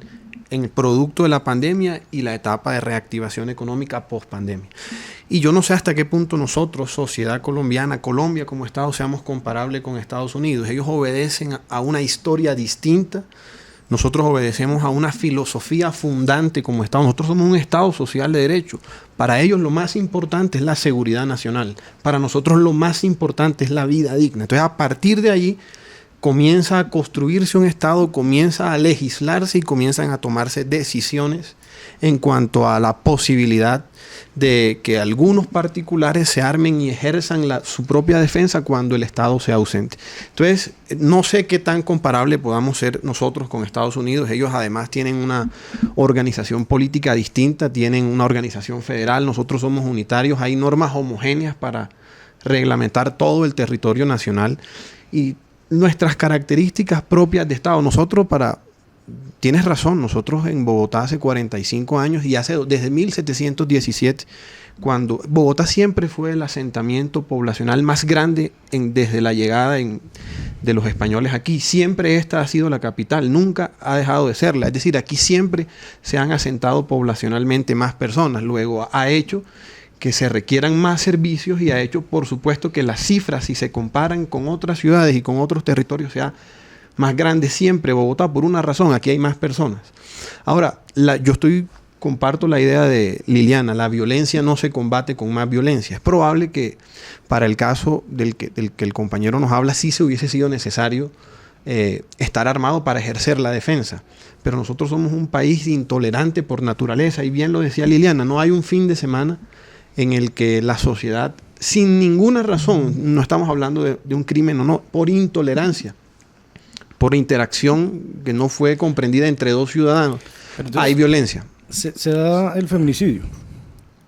en el producto de la pandemia y la etapa de reactivación económica post-pandemia. Y yo no sé hasta qué punto nosotros, sociedad colombiana, Colombia como Estado, seamos comparables con Estados Unidos. Ellos obedecen a una historia distinta. Nosotros obedecemos a una filosofía fundante como Estado. Nosotros somos un Estado social de derecho. Para ellos lo más importante es la seguridad nacional. Para nosotros lo más importante es la vida digna. Entonces, a partir de allí comienza a construirse un Estado, comienza a legislarse y comienzan a tomarse decisiones en cuanto a la posibilidad de que algunos particulares se armen y ejerzan su propia defensa cuando el Estado sea ausente. Entonces, no sé qué tan comparable podamos ser nosotros con Estados Unidos. Ellos además tienen una organización política distinta, tienen una organización federal, nosotros somos unitarios, hay normas homogéneas para reglamentar todo el territorio nacional y nuestras características propias de Estado. Nosotros, para tienes razón, nosotros en Bogotá hace 45 años y desde 1717, cuando Bogotá siempre fue el asentamiento poblacional más grande desde la llegada de los españoles aquí, siempre esta ha sido la capital, nunca ha dejado de serla, es decir, aquí siempre se han asentado poblacionalmente más personas, luego ha hecho que se requieran más servicios y ha hecho, por supuesto, que las cifras, si se comparan con otras ciudades y con otros territorios, sea más grande siempre Bogotá, por una razón, aquí hay más personas. Ahora, comparto la idea de Liliana, la violencia no se combate con más violencia. Es probable que para el caso del que el compañero nos habla, sí se hubiese sido necesario estar armado para ejercer la defensa. Pero nosotros somos un país intolerante por naturaleza, y bien lo decía Liliana, no hay un fin de semana en el que la sociedad, sin ninguna razón, no estamos hablando de un crimen o no, por intolerancia, por interacción que no fue comprendida entre dos ciudadanos, entonces, hay violencia. Se da el feminicidio,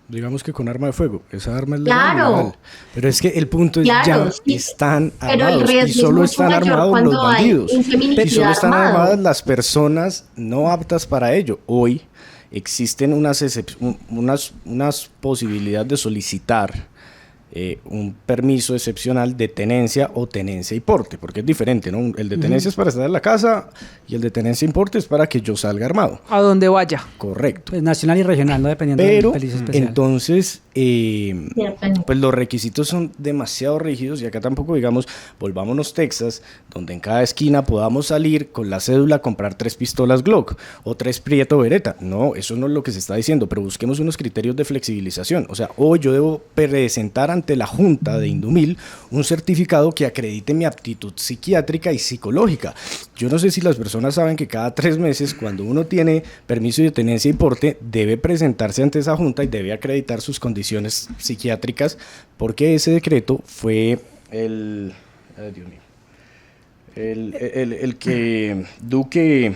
digamos que con arma de fuego, esa arma es Claro. legal, pero es que el punto es Claro, ya están pero el armados riesgo y es solo mucho están mayor armados cuando los hay bandidos un y feminicida solo están armado. armadas las personas no aptas para ello. Hoy existen unas posibilidades de solicitar un permiso excepcional de tenencia o tenencia y porte, porque es diferente, ¿no? El de tenencia es para estar en la casa y el de tenencia y porte es para que yo salga armado. A donde vaya. Correcto. Pues nacional y regional, ¿no? Dependiendo Pero del peligro especial. entonces, pues los requisitos son demasiado rígidos y acá tampoco, digamos, volvámonos Texas, donde en cada esquina podamos salir con la cédula a comprar 3 pistolas Glock o 3 Prieto Beretta. No, eso no es lo que se está diciendo, pero busquemos unos criterios de flexibilización. O sea, hoy yo debo presentar ante la Junta de Indumil un certificado que acredite mi aptitud psiquiátrica y psicológica. Yo no sé si las personas saben que cada 3 meses, cuando uno tiene permiso de tenencia y porte, debe presentarse ante esa Junta y debe acreditar sus condiciones psiquiátricas, porque ese decreto fue el que Duque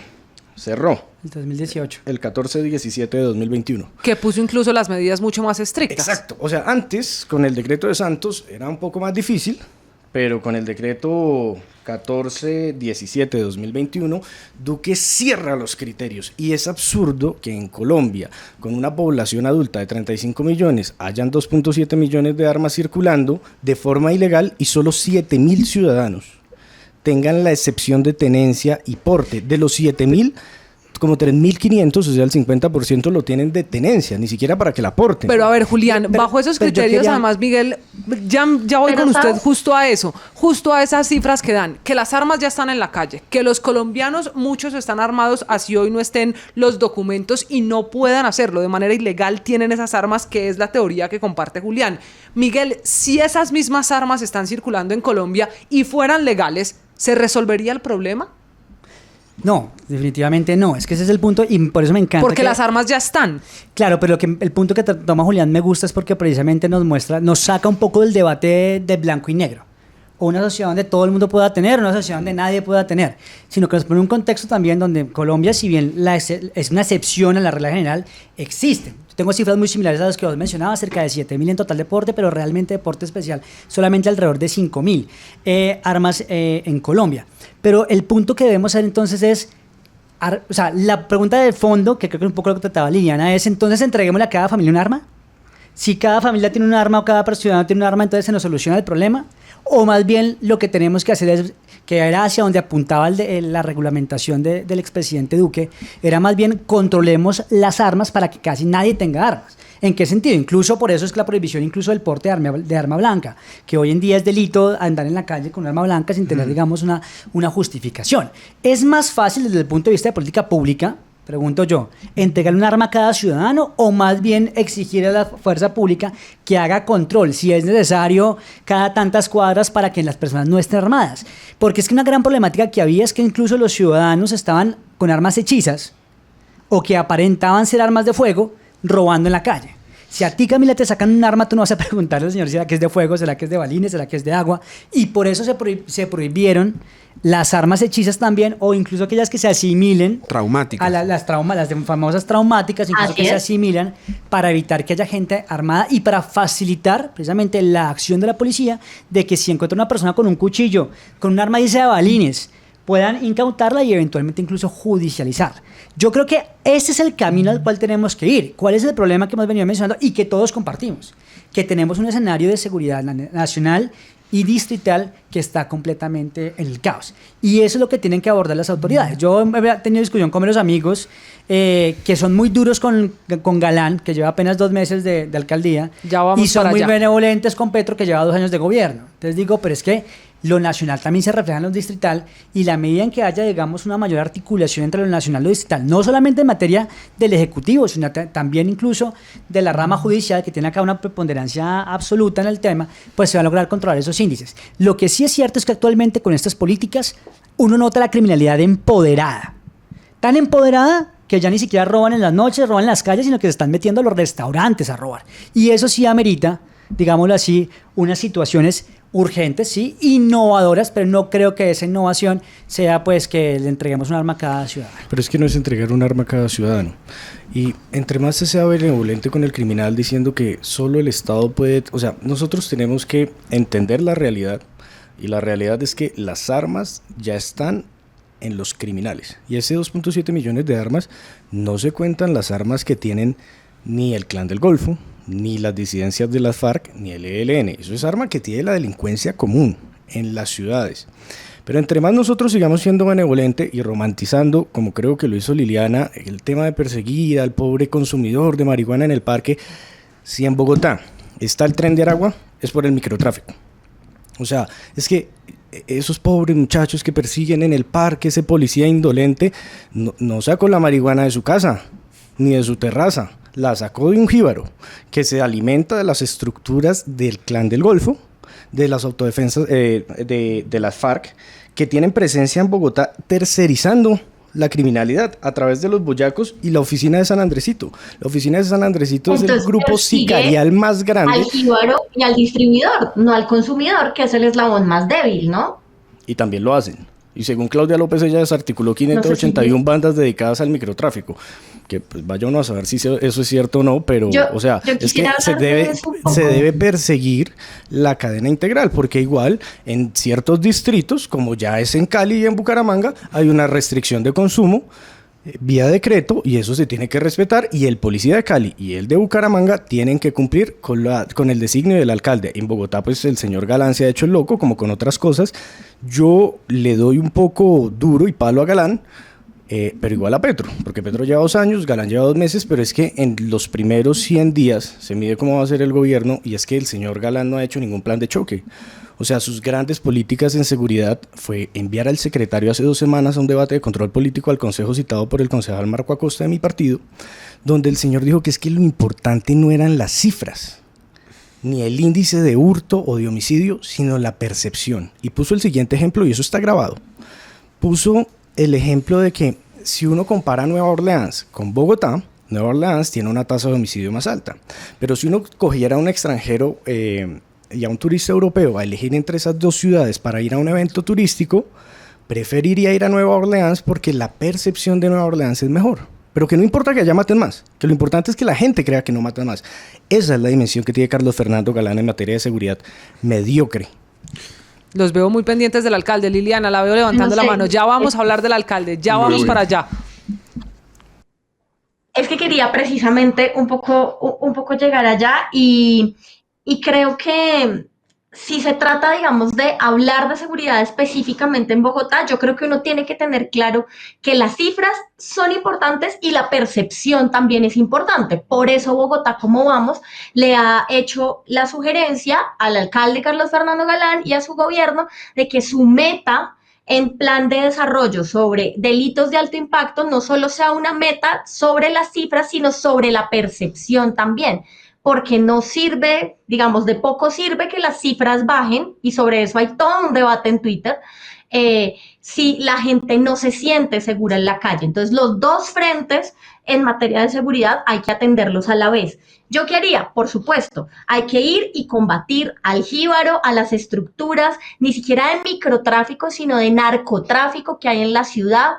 cerró. El 2018. El 14-17 de 2021. Que puso incluso las medidas mucho más estrictas. Exacto. O sea, antes, con el decreto de Santos, era un poco más difícil, pero con el decreto 14-17 de 2021, Duque cierra los criterios. Y es absurdo que en Colombia, con una población adulta de 35 millones, hayan 2.7 millones de armas circulando de forma ilegal y solo 7.000 ciudadanos tengan la excepción de tenencia y porte. De los 7.000, como 3.500, o sea, el 50% lo tienen de tenencia, ni siquiera para que la aporten. Pero a ver, Julián, Pero- bajo esos pero yo criterios, quería- además, Miguel, ya voy Pero con usted ¿sabes? justo a eso, justo a esas cifras que dan, que las armas ya están en la calle, que los colombianos, muchos están armados, así hoy no estén los documentos y no puedan hacerlo de manera ilegal, tienen esas armas, que es la teoría que comparte Julián. Miguel, si esas mismas armas están circulando en Colombia y fueran legales, ¿se resolvería el problema? No, definitivamente no. Es que ese es el punto y por eso me encanta. Porque que- las armas ya están. Claro, pero el punto que toma Julián me gusta es porque precisamente nos saca un poco del debate de blanco y negro. O una sociedad donde todo el mundo pueda tener, o una sociedad donde nadie pueda tener. Sino que nos pone un contexto también donde Colombia, si bien es una excepción a la regla general, existen. Yo tengo cifras muy similares a las que vos mencionabas, cerca de 7.000 en total deporte, pero realmente deporte especial solamente alrededor de 5.000 armas en Colombia. Pero el punto que debemos hacer entonces es, o sea, la pregunta de fondo, que creo que es un poco lo que trataba Liliana, es entonces entreguémosle a cada familia un arma. Si cada familia tiene un arma o cada ciudadano tiene un arma, entonces se nos soluciona el problema. O más bien lo que tenemos que hacer es, que era hacia donde apuntaba la regulamentación del expresidente Duque, era más bien controlemos las armas para que casi nadie tenga armas. ¿En qué sentido? Incluso por eso es que la prohibición incluso del porte de arma blanca, que hoy en día es delito andar en la calle con un arma blanca sin tener, digamos, una justificación. Es más fácil desde el punto de vista de política pública, pregunto yo, entregarle un arma a cada ciudadano o más bien exigir a la fuerza pública que haga control, si es necesario, cada tantas cuadras para que las personas no estén armadas. Porque es que una gran problemática que había es que incluso los ciudadanos estaban con armas hechizas o que aparentaban ser armas de fuego robando en la calle. Si a ti, Camila, te sacan un arma, tú no vas a preguntarle al señor si será que es de fuego, será que es de balines, será que es de agua. Y por eso se prohibieron las armas hechizas también, o incluso aquellas que se asimilen Traumáticas. a las famosas traumáticas, incluso Así que se es. asimilan para evitar que haya gente armada y para facilitar precisamente la acción de la policía de que si encuentra una persona con un cuchillo, con un arma dice de balines, puedan incautarla y eventualmente incluso judicializar. Yo creo que ese es el camino al cual tenemos que ir. ¿Cuál es el problema que hemos venido mencionando y que todos compartimos? Que tenemos un escenario de seguridad nacional y distrital que está completamente en el caos. Y eso es lo que tienen que abordar las autoridades. Yo he tenido discusión con varios amigos que son muy duros con Galán, que lleva apenas 2 meses de alcaldía, Ya vamos y son para muy allá. benevolentes con Petro, que lleva 2 años de gobierno. Entonces digo, pero es que lo nacional también se refleja en lo distrital, y la medida en que haya, digamos, una mayor articulación entre lo nacional y lo distrital, no solamente en materia del Ejecutivo, sino también incluso de la rama judicial, que tiene acá una preponderancia absoluta en el tema, pues se va a lograr controlar esos índices. Lo que sí es cierto es que actualmente con estas políticas uno nota la criminalidad empoderada. Tan empoderada que ya ni siquiera roban en las noches, roban en las calles, sino que se están metiendo a los restaurantes a robar. Y eso sí amerita, digámoslo así, unas situaciones urgentes, sí, innovadoras, pero no creo que esa innovación sea pues que le entreguemos un arma a cada ciudadano. Pero es que no es entregar un arma a cada ciudadano. Y entre más se sea benevolente con el criminal diciendo que solo el Estado puede... O sea, nosotros tenemos que entender la realidad, y la realidad es que las armas ya están en los criminales. Y ese 2.7 millones de armas, no se cuentan las armas que tienen ni el Clan del Golfo, ni las disidencias de las FARC, ni el ELN. Eso es arma que tiene la delincuencia común en las ciudades. Pero entre más nosotros sigamos siendo benevolentes y romantizando, como creo que lo hizo Liliana, el tema de perseguir al pobre consumidor de marihuana en el parque, si en Bogotá está el Tren de Aragua, es por el microtráfico. O sea, es que esos pobres muchachos que persiguen en el parque, ese policía indolente, no sacó la marihuana de su casa, ni de su terraza, la sacó de un jíbaro que se alimenta de las estructuras del Clan del Golfo, de las autodefensas, de las FARC, que tienen presencia en Bogotá tercerizando la criminalidad a través de los boyacos y la oficina de San Andresito. La oficina de San Andresito es el grupo sicarial más grande. Al jíbaro y al distribuidor, no al consumidor, que es el eslabón más débil, ¿no? Y también lo hacen. Y según Claudia López, ella desarticuló 581 bandas dedicadas al microtráfico. Que pues vaya uno a saber si eso es cierto o no, pero o sea, es que se debe perseguir la cadena integral, porque igual en ciertos distritos, como ya es en Cali y en Bucaramanga, hay una restricción de consumo vía decreto, y eso se tiene que respetar, y el policía de Cali y el de Bucaramanga tienen que cumplir con el designio del alcalde. En Bogotá pues el señor Galán se ha hecho el loco, como con otras cosas. Yo le doy un poco duro y palo a Galán, pero igual a Petro, porque Petro lleva 2 años, Galán lleva 2 meses, pero es que en los primeros 100 días se mide cómo va a ser el gobierno, y es que el señor Galán no ha hecho ningún plan de choque. O sea, sus grandes políticas en seguridad fue enviar al secretario hace 2 semanas a un debate de control político al consejo citado por el concejal Marco Acosta de mi partido, donde el señor dijo que es que lo importante no eran las cifras, ni el índice de hurto o de homicidio, sino la percepción. Y puso el siguiente ejemplo, y eso está grabado. Puso el ejemplo de que si uno compara Nueva Orleans con Bogotá, Nueva Orleans tiene una tasa de homicidio más alta. Pero si uno cogiera a un extranjero y a un turista europeo a elegir entre esas 2 ciudades para ir a un evento turístico, preferiría ir a Nueva Orleans porque la percepción de Nueva Orleans es mejor. Pero que no importa que allá maten más, que lo importante es que la gente crea que no matan más. Esa es la dimensión que tiene Carlos Fernando Galán en materia de seguridad mediocre. Los veo muy pendientes del alcalde. Liliana, la veo levantando la mano. Ya vamos a hablar del alcalde, ya vamos para allá. Es que quería precisamente un poco llegar allá y creo que si se trata, digamos, de hablar de seguridad específicamente en Bogotá, yo creo que uno tiene que tener claro que las cifras son importantes y la percepción también es importante. Por eso Bogotá, como vamos, le ha hecho la sugerencia al alcalde Carlos Fernando Galán y a su gobierno de que su meta en plan de desarrollo sobre delitos de alto impacto no solo sea una meta sobre las cifras, sino sobre la percepción también. Porque no sirve, digamos, de poco sirve que las cifras bajen, y sobre eso hay todo un debate en Twitter, si la gente no se siente segura en la calle. Entonces, los 2 frentes en materia de seguridad hay que atenderlos a la vez. ¿Yo qué haría? Por supuesto, hay que ir y combatir al jíbaro, a las estructuras, ni siquiera de microtráfico, sino de narcotráfico que hay en la ciudad.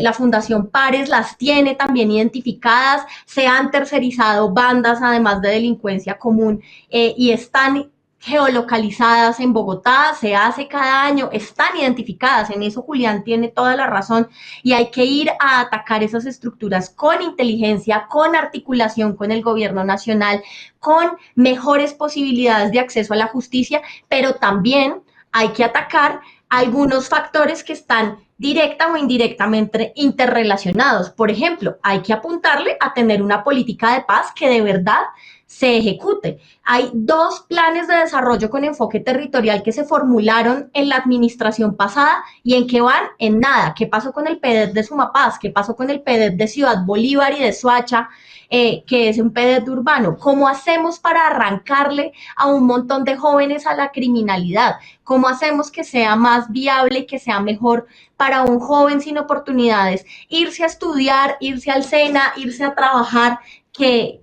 La Fundación Pares las tiene también identificadas, se han tercerizado bandas además de delincuencia común y están geolocalizadas en Bogotá, se hace cada año, están identificadas, en eso Julián tiene toda la razón, y hay que ir a atacar esas estructuras con inteligencia, con articulación con el gobierno nacional, con mejores posibilidades de acceso a la justicia, pero también hay que atacar algunos factores que están directa o indirectamente interrelacionados. Por ejemplo, hay que apuntarle a tener una política de paz que de verdad se ejecute. Hay 2 planes de desarrollo con enfoque territorial que se formularon en la administración pasada y en qué van, en nada. ¿Qué pasó con el PEDET de Sumapaz? ¿Qué pasó con el PEDET de Ciudad Bolívar y de Soacha? Que es un PEDET urbano. ¿Cómo hacemos para arrancarle a un montón de jóvenes a la criminalidad? ¿Cómo hacemos que sea más viable, que sea mejor para un joven sin oportunidades irse a estudiar, irse al SENA, irse a trabajar, que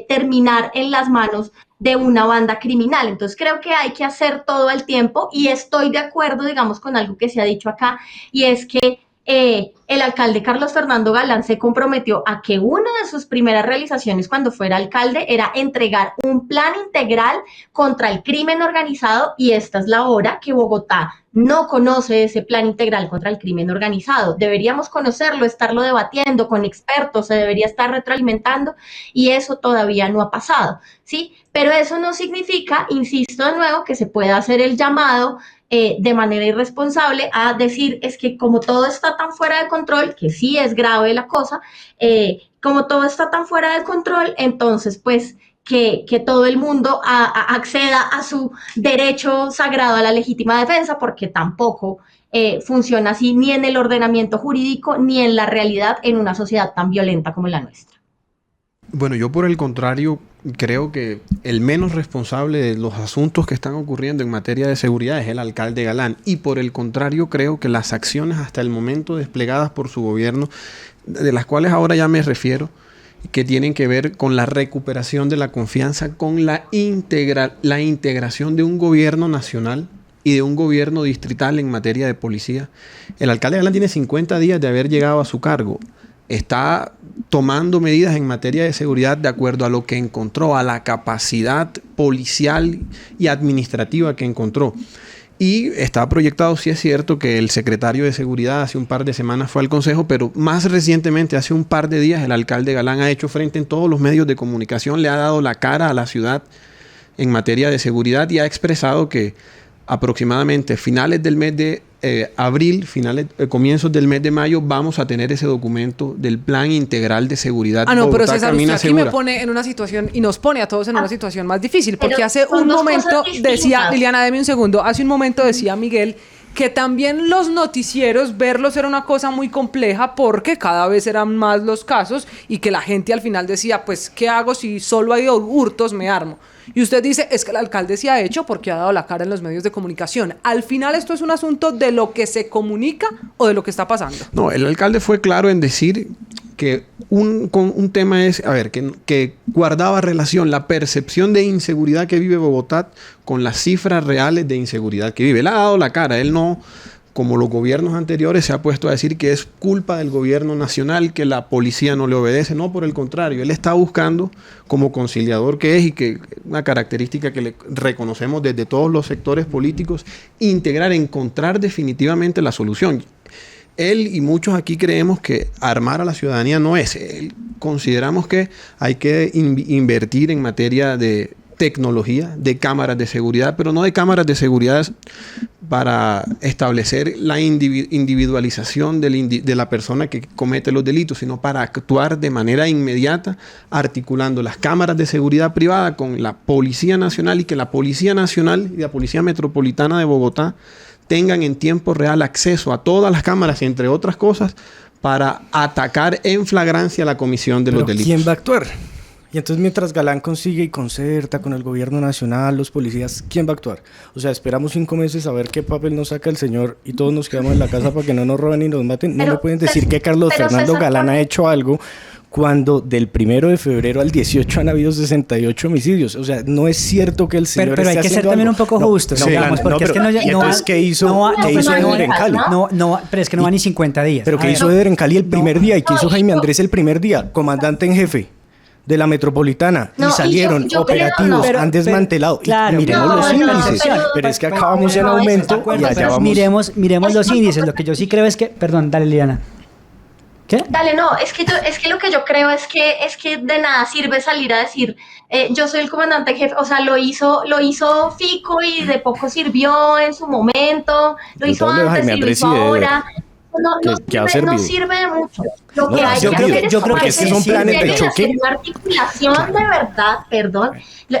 terminar en las manos de una banda criminal? Entonces creo que hay que hacer todo al tiempo, y estoy de acuerdo, digamos, con algo que se ha dicho acá, y es que el alcalde Carlos Fernando Galán se comprometió a que una de sus primeras realizaciones cuando fuera alcalde era entregar un plan integral contra el crimen organizado, y esta es la hora que Bogotá no conoce ese plan integral contra el crimen organizado. Deberíamos conocerlo, estarlo debatiendo con expertos, se debería estar retroalimentando, y eso todavía no ha pasado, ¿sí? Pero eso no significa, insisto de nuevo, que se pueda hacer el llamado de manera irresponsable a decir, es que como todo está tan fuera de control, que sí es grave la cosa, como todo está tan fuera de control, entonces pues que todo el mundo acceda a su derecho sagrado a la legítima defensa, porque tampoco funciona así ni en el ordenamiento jurídico ni en la realidad en una sociedad tan violenta como la nuestra. Bueno, yo por el contrario creo que el menos responsable de los asuntos que están ocurriendo en materia de seguridad es el alcalde Galán, y por el contrario creo que las acciones hasta el momento desplegadas por su gobierno, de las cuales ahora ya me refiero, que tienen que ver con la recuperación de la confianza, con la integración de un gobierno nacional y de un gobierno distrital en materia de policía. El alcalde Galán tiene 50 días de haber llegado a su cargo. Está tomando medidas en materia de seguridad de acuerdo a lo que encontró, a la capacidad policial y administrativa que encontró. Y está proyectado, sí es cierto, que el secretario de Seguridad hace un par de semanas fue al Consejo, pero más recientemente, hace un par de días, el alcalde Galán ha hecho frente en todos los medios de comunicación, le ha dado la cara a la ciudad en materia de seguridad y ha expresado que aproximadamente finales del mes de abril, comienzos del mes de mayo, vamos a tener ese documento del Plan Integral de Seguridad. No, Bogotá pero César, usted Camina aquí Segura. me pone en una situación, y nos pone a todos en una situación más difícil, porque Pero hace son un dos momento cosas distintas. decía, Liliana, deme un segundo, hace un momento decía Miguel que también los noticieros, verlos era una cosa muy compleja porque cada vez eran más los casos y que la gente al final decía, pues, ¿qué hago si solo hay hurtos? Me armo. Y usted dice, es que el alcalde se ha hecho porque ha dado la cara en los medios de comunicación. Al final, ¿esto es un asunto de lo que se comunica o de lo que está pasando? No, el alcalde fue claro en decir que un tema es, que guardaba relación la percepción de inseguridad que vive Bogotá con las cifras reales de inseguridad que vive. Él ha dado la cara, él no, como los gobiernos anteriores, se ha puesto a decir que es culpa del gobierno nacional, que la policía no le obedece. No, por el contrario, él está buscando, como conciliador que es, y que una característica que le reconocemos desde todos los sectores políticos, encontrar definitivamente la solución. Él y muchos aquí creemos que armar a la ciudadanía no es. Consideramos que hay que invertir en materia de tecnología, de cámaras de seguridad, pero no de cámaras de seguridad para establecer la individualización de la persona que comete los delitos, sino para actuar de manera inmediata, articulando las cámaras de seguridad privada con la Policía Nacional, y que la Policía Nacional y la Policía Metropolitana de Bogotá tengan en tiempo real acceso a todas las cámaras, entre otras cosas, para atacar en flagrancia la comisión de los delitos. ¿Quién va a actuar? Y entonces mientras Galán consigue y concerta con el gobierno nacional, los policías, ¿quién va a actuar? O sea, esperamos 5 meses a ver qué papel nos saca el señor y todos nos quedamos en la casa para que no nos roben y nos maten. No me pueden decir que Carlos Fernando Galán ha hecho algo cuando del 1 de febrero al 18 han habido 68 homicidios. O sea, no es cierto que el señor pero hay que ser también un poco justos, digamos, porque es que entonces, ¿qué hizo Eder en Cali? Pero es que no va ni 50 días. Pero ¿qué hizo Eder en Cali el primer día? ¿Y qué hizo Jaime Andrés el primer día? Comandante en jefe. de la metropolitana No, y y salieron yo creo, operativos, no. han desmantelado. Claro, Miremos no, los no, índices, pero es que acá vamos en no, aumento estoy de y acuerdo, allá Pero vamos. miremos los índices. Lo que yo sí creo es que, perdón, dale, Liliana. ¿Qué? Dale, no, es que lo que yo creo es que de nada sirve salir a decir, yo soy el comandante jefe, o sea, lo hizo Fico y de poco sirvió en su momento, lo Yo hizo te hablo de antes Jaime y lo Andrés hizo y de Eder, ahora. que ha No servido. sirve de mucho. Lo No, que ha hay que servido. hacer es Yo creo que tomarse sí son en planes de serio y choque. hacer una articulación de verdad, perdón,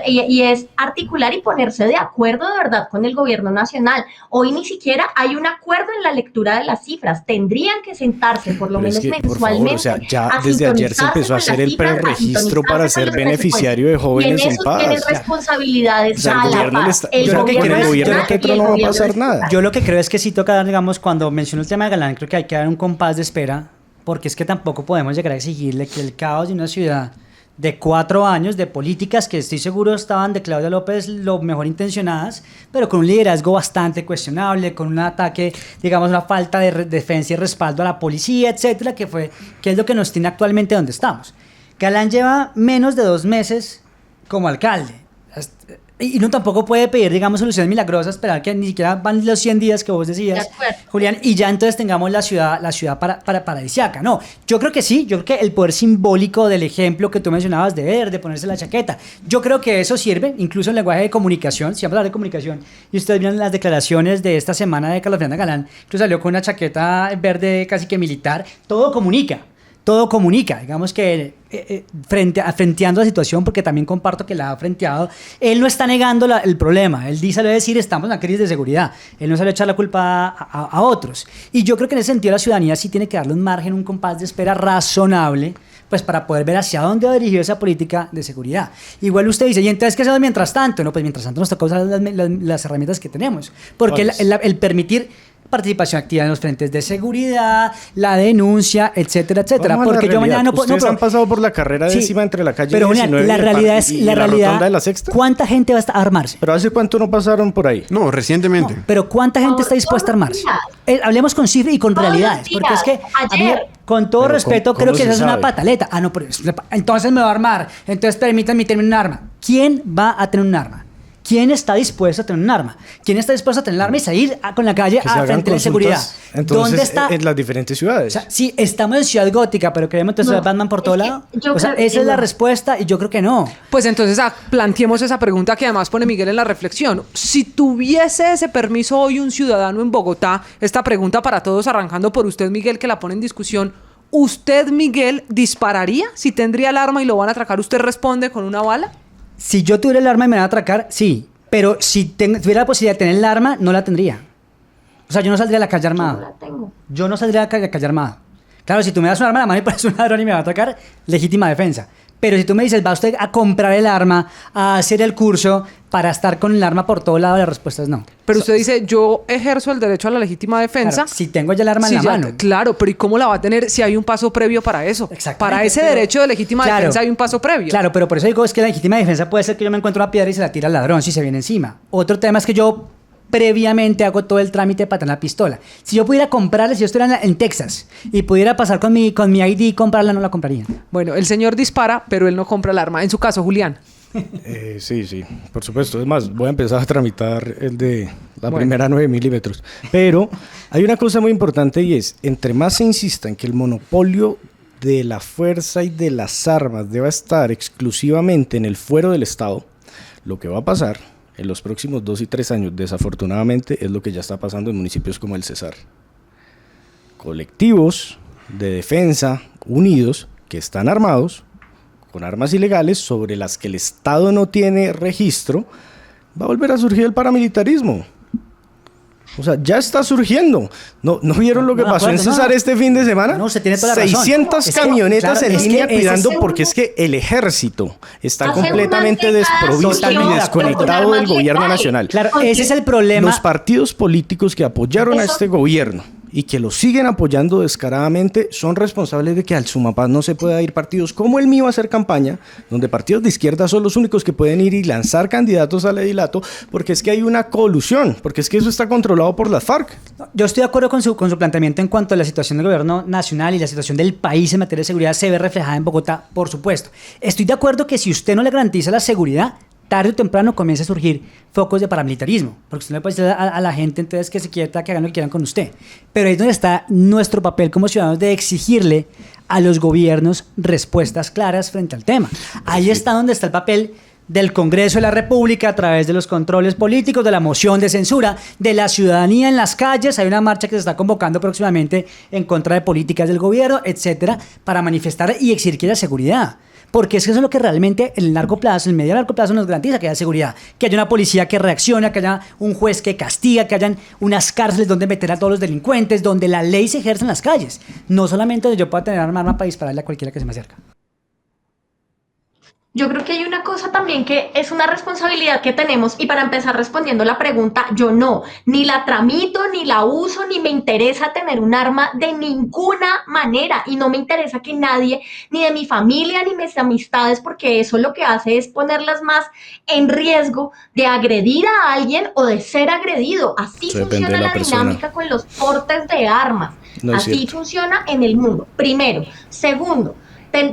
y es articular y ponerse de acuerdo de verdad con el gobierno nacional. Hoy ni siquiera hay un acuerdo en la lectura de las cifras. Tendrían que sentarse por lo Pero es menos que, por mensualmente. favor, o sea, ya a desde ayer se sintonizarse empezó a con hacer las el cifras, a preregistro para sintonizarse ser con los beneficiario de presupuestos. jóvenes Y en en eso paz. tienen O sea, responsabilidades o sea, el a la gobierno le par. está- El yo creo que gobierno creo- nacional yo creo que y el no va a gobierno pasar nada. estatal. Yo lo que creo es que sí toca, digamos, cuando menciono el tema de Galán, creo que hay que dar un compás de espera, porque es que tampoco podemos llegar a exigirle que el caos de una ciudad de 4 años de políticas que estoy seguro estaban de Claudia López lo mejor intencionadas, pero con un liderazgo bastante cuestionable, con un ataque, digamos, una falta de defensa y respaldo a la policía, etcétera, que es lo que nos tiene actualmente donde estamos. Galán lleva menos de 2 meses como alcalde. Y no tampoco puede pedir, digamos, soluciones milagrosas, esperar que ni siquiera van los 100 días que vos decías, De acuerdo. Julián, y ya entonces tengamos la ciudad para paradisíaca. No, yo creo que sí, yo creo que el poder simbólico del ejemplo que tú mencionabas de ver, de ponerse la chaqueta, yo creo que eso sirve, incluso en lenguaje de comunicación, si vamos a hablar de comunicación, y ustedes vieron las declaraciones de esta semana de Carlos Fernando Galán, que salió con una chaqueta verde casi que militar, todo comunica, digamos que frenteando la situación, porque también comparto que la ha frenteado, él no está negando el problema, él salió a decir estamos en una crisis de seguridad, él no salió a echar la culpa a otros, y yo creo que en ese sentido la ciudadanía sí tiene que darle un margen, un compás de espera razonable, pues para poder ver hacia dónde va dirigido esa política de seguridad. Igual usted dice, ¿y entonces qué hacemos mientras tanto? No, pues mientras tanto nos toca usar las herramientas que tenemos, porque el permitir participación activa en los frentes de seguridad, la denuncia, etcétera, etcétera. Vamos a la Porque yo realidad. mañana no puedo. Ustedes han pasado por la carrera décima entre la calle pero 19 la y el realidad par- es y la la realidad. rotonda de la Sexta. ¿Cuánta gente va a armarse? Pero ¿hace cuánto no pasaron por ahí? No, recientemente. Pero ¿cuánta gente está dispuesta a armarse? Hablemos con cifras y con Todos los realidades. Porque es que, a mí, ayer. con todo Pero respeto, ¿cómo creo que se esa es una sabe? pataleta. Ah, no, pero entonces me va a armar. Entonces permítanme tener un arma. ¿Quién va a tener un arma? ¿Quién está dispuesto a tener un arma? ¿Quién está dispuesto a tener un arma y salir con la calle Que se a hagan frente de la seguridad? consultas, entonces, ¿Dónde está? en las diferentes O ciudades. sea, sí, estamos en Ciudad Gótica, pero queremos entonces No, Batman por todo es que lado. yo O sea, creo que esa es la no. respuesta y yo creo que no. Pues entonces planteemos esa pregunta que además pone Miguel en la reflexión. Si tuviese ese permiso hoy un ciudadano en Bogotá, esta pregunta para todos, arrancando por usted, Miguel, que la pone en discusión, ¿usted, Miguel, dispararía? Si tendría el arma y lo van a atracar, ¿usted responde con una bala? Si yo tuviera el arma y me van a atracar, sí. Pero si tuviera la posibilidad de tener el arma, no la tendría. O sea, yo no saldría a la calle No armado. la tengo. Yo no saldría a la calle armado. Claro, si tú me das un arma en la mano y pareces un ladrón y me va a atacar, legítima defensa. Pero si tú me dices, va usted a comprar el arma, a hacer el curso para estar con el arma por todo lado, la respuesta es no. Pero usted dice, yo ejerzo el derecho a la legítima defensa. Claro, si tengo ya el arma Sí, en la ya, mano. claro, pero ¿y cómo la va a tener si hay un paso previo para eso? Exactamente, Para ese pero- derecho de legítima Claro. defensa hay un paso previo. Claro, pero por eso digo es que la legítima defensa puede ser que yo me encuentro una piedra y se la tira al ladrón si se viene encima. Otro tema es que yo previamente hago todo el trámite para tener la pistola. Si yo pudiera comprarla, si yo estuviera en Texas y pudiera pasar con mi ID y comprarla, no la compraría. Bueno, el señor dispara, pero él no compra el arma. En su caso, Julián. Sí, por supuesto. Es más, voy a empezar a tramitar el de la Bueno. primera 9 milímetros. Pero hay una cosa muy importante y es, entre más se insista en que el monopolio de la fuerza y de las armas deba estar exclusivamente en el fuero del Estado, lo que va a pasar en los próximos 2 y 3 años, desafortunadamente, es lo que ya está pasando en municipios como el Cesar. Colectivos de defensa unidos que están armados con armas ilegales sobre las que el Estado no tiene registro, va a volver a surgir el paramilitarismo. O sea, ya está surgiendo. ¿No vieron lo que No, de pasó en acuerdo, Cesar no. este fin de semana? No, usted tiene toda la razón. 600 Es que, camionetas claro, en es que línea ese cuidando es- porque es que el ejército está Hacer completamente una década desprovisto Totalmente y de acuerdo. desconectado del gobierno Legales. nacional. Claro, Porque ese es el problema. Los partidos políticos que apoyaron a Eso- este gobierno y que lo siguen apoyando descaradamente son responsables de que al Sumapaz no se pueda ir partidos como el mío a hacer campaña, donde partidos de izquierda son los únicos que pueden ir y lanzar candidatos al edilato, porque es que hay una colusión, porque es que eso está controlado por las FARC. Yo estoy de acuerdo con su planteamiento en cuanto a la situación del gobierno nacional y la situación del país en materia de seguridad se ve reflejada en Bogotá, por supuesto. Estoy de acuerdo que si usted no le garantiza la seguridad, tarde o temprano comienza a surgir focos de paramilitarismo, porque usted no le puede decir a la gente entonces que se quieta, que hagan lo que quieran con usted. Pero ahí es donde está nuestro papel como ciudadanos de exigirle a los gobiernos respuestas claras frente al tema. Ahí está donde está el papel del Congreso de la República a través de los controles políticos, de la moción de censura, de la ciudadanía en las calles. Hay una marcha que se está convocando próximamente en contra de políticas del gobierno, etcétera, para manifestar y exigir que haya seguridad. Porque es que eso es lo que realmente en el largo plazo, en el medio y largo plazo nos garantiza que haya seguridad, que haya una policía que reacciona, que haya un juez que castiga, que hayan unas cárceles donde meter a todos los delincuentes, donde la ley se ejerce en las calles, no solamente donde yo pueda tener arma para dispararle a cualquiera que se me acerca. Yo creo que hay una cosa también que es una responsabilidad que tenemos, y para empezar respondiendo la pregunta, yo ni la tramito, ni la uso, ni me interesa tener un arma de ninguna manera, y no me interesa que nadie, ni de mi familia, ni mis amistades, porque eso lo que hace es ponerlas más en riesgo de agredir a alguien o de ser agredido. Así funciona la dinámica con los portes de armas, así funciona en el mundo, primero. Segundo,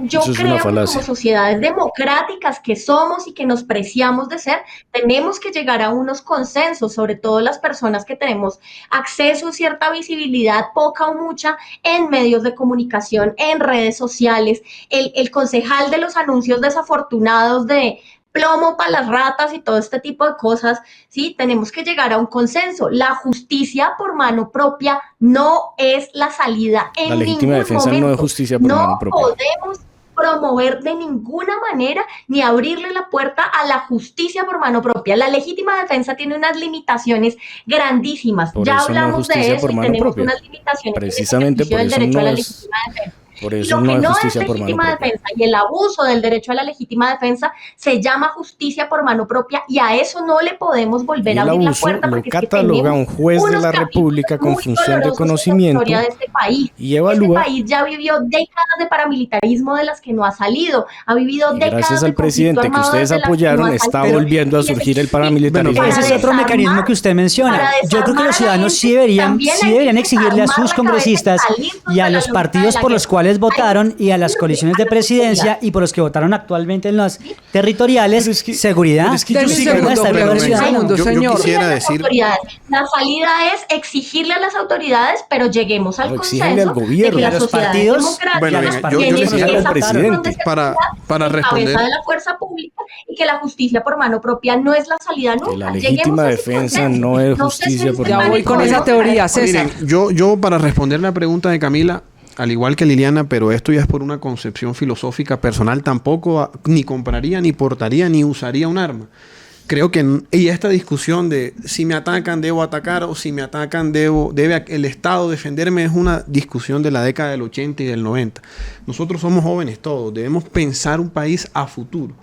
yo creo que como sociedades democráticas que somos y que nos preciamos de ser, tenemos que llegar a unos consensos, sobre todo las personas que tenemos acceso a cierta visibilidad, poca o mucha, en medios de comunicación, en redes sociales. El concejal de los anuncios desafortunados de plomo para las ratas y todo este tipo de cosas, ¿sí? Tenemos que llegar a un consenso. La justicia por mano propia no es la salida en ningún momento. La legítima defensa no es justicia por mano propia. No podemos promover de ninguna manera ni abrirle la puerta a la justicia por mano propia. La legítima defensa tiene unas limitaciones grandísimas. Por ya eso hablamos no es de eso y tenemos propia. Unas limitaciones Precisamente por del eso derecho no a la es... legítima defensa. Por eso Lo que no no es es justicia por mano legítima propia. defensa y el abuso del derecho a la legítima defensa se llama justicia por mano propia, y a eso no le podemos volver a abrir la puerta, lo porque es que cataloga un juez de unos la República con capítulos muy función de dolorosos en la conocimiento historia de este país. y evalúa. Este país ya vivió décadas de paramilitarismo de las que no ha salido, ha vivido décadas Gracias de al presidente que conflicto armado ustedes desde las que apoyaron, no ha está salido. volviendo a surgir el paramilitarismo. Para Ese es otro desarmar, mecanismo que usted menciona. para Yo creo que los desarmar a la ciudadanos gente, sí deberían también hay que exigirle a desarmar sus la congresistas cabeza de y a la los lucha partidos de la por los guerra. cuales Hay votaron y a las que coaliciones de a la presidencia sociedad. y por los que votaron actualmente en las territoriales, Pero es que- seguridad. pero es que yo Denme sí un creo- segundo, Está bien, denme un ciudadano. segundo, Yo señor. quisiera Las decir... autoridades. La salida es exigirle a las autoridades, pero lleguemos al No, consenso exígele al gobierno. de que Y a la los sociedad partidos, democrática Bueno, y a los venga, partidos yo tiene les quiero esa al presidente razón de para seguridad en responder. cabeza de la fuerza pública, y que la justicia por mano propia no es la salida nunca. Que la Lleguemos legítima a ese defensa consenso. no es se justicia por Ya mano voy con propia. esa teoría, César. Miren, yo para responder la pregunta de Camila, al igual que Liliana, pero esto ya es por una concepción filosófica personal, tampoco ni compraría, ni portaría, ni usaría un arma. Creo que, y esta discusión de si me atacan debo atacar o si me atacan debe el Estado defenderme, es una discusión de la década del 80 y del 90. Nosotros somos jóvenes todos, debemos pensar un país a futuro.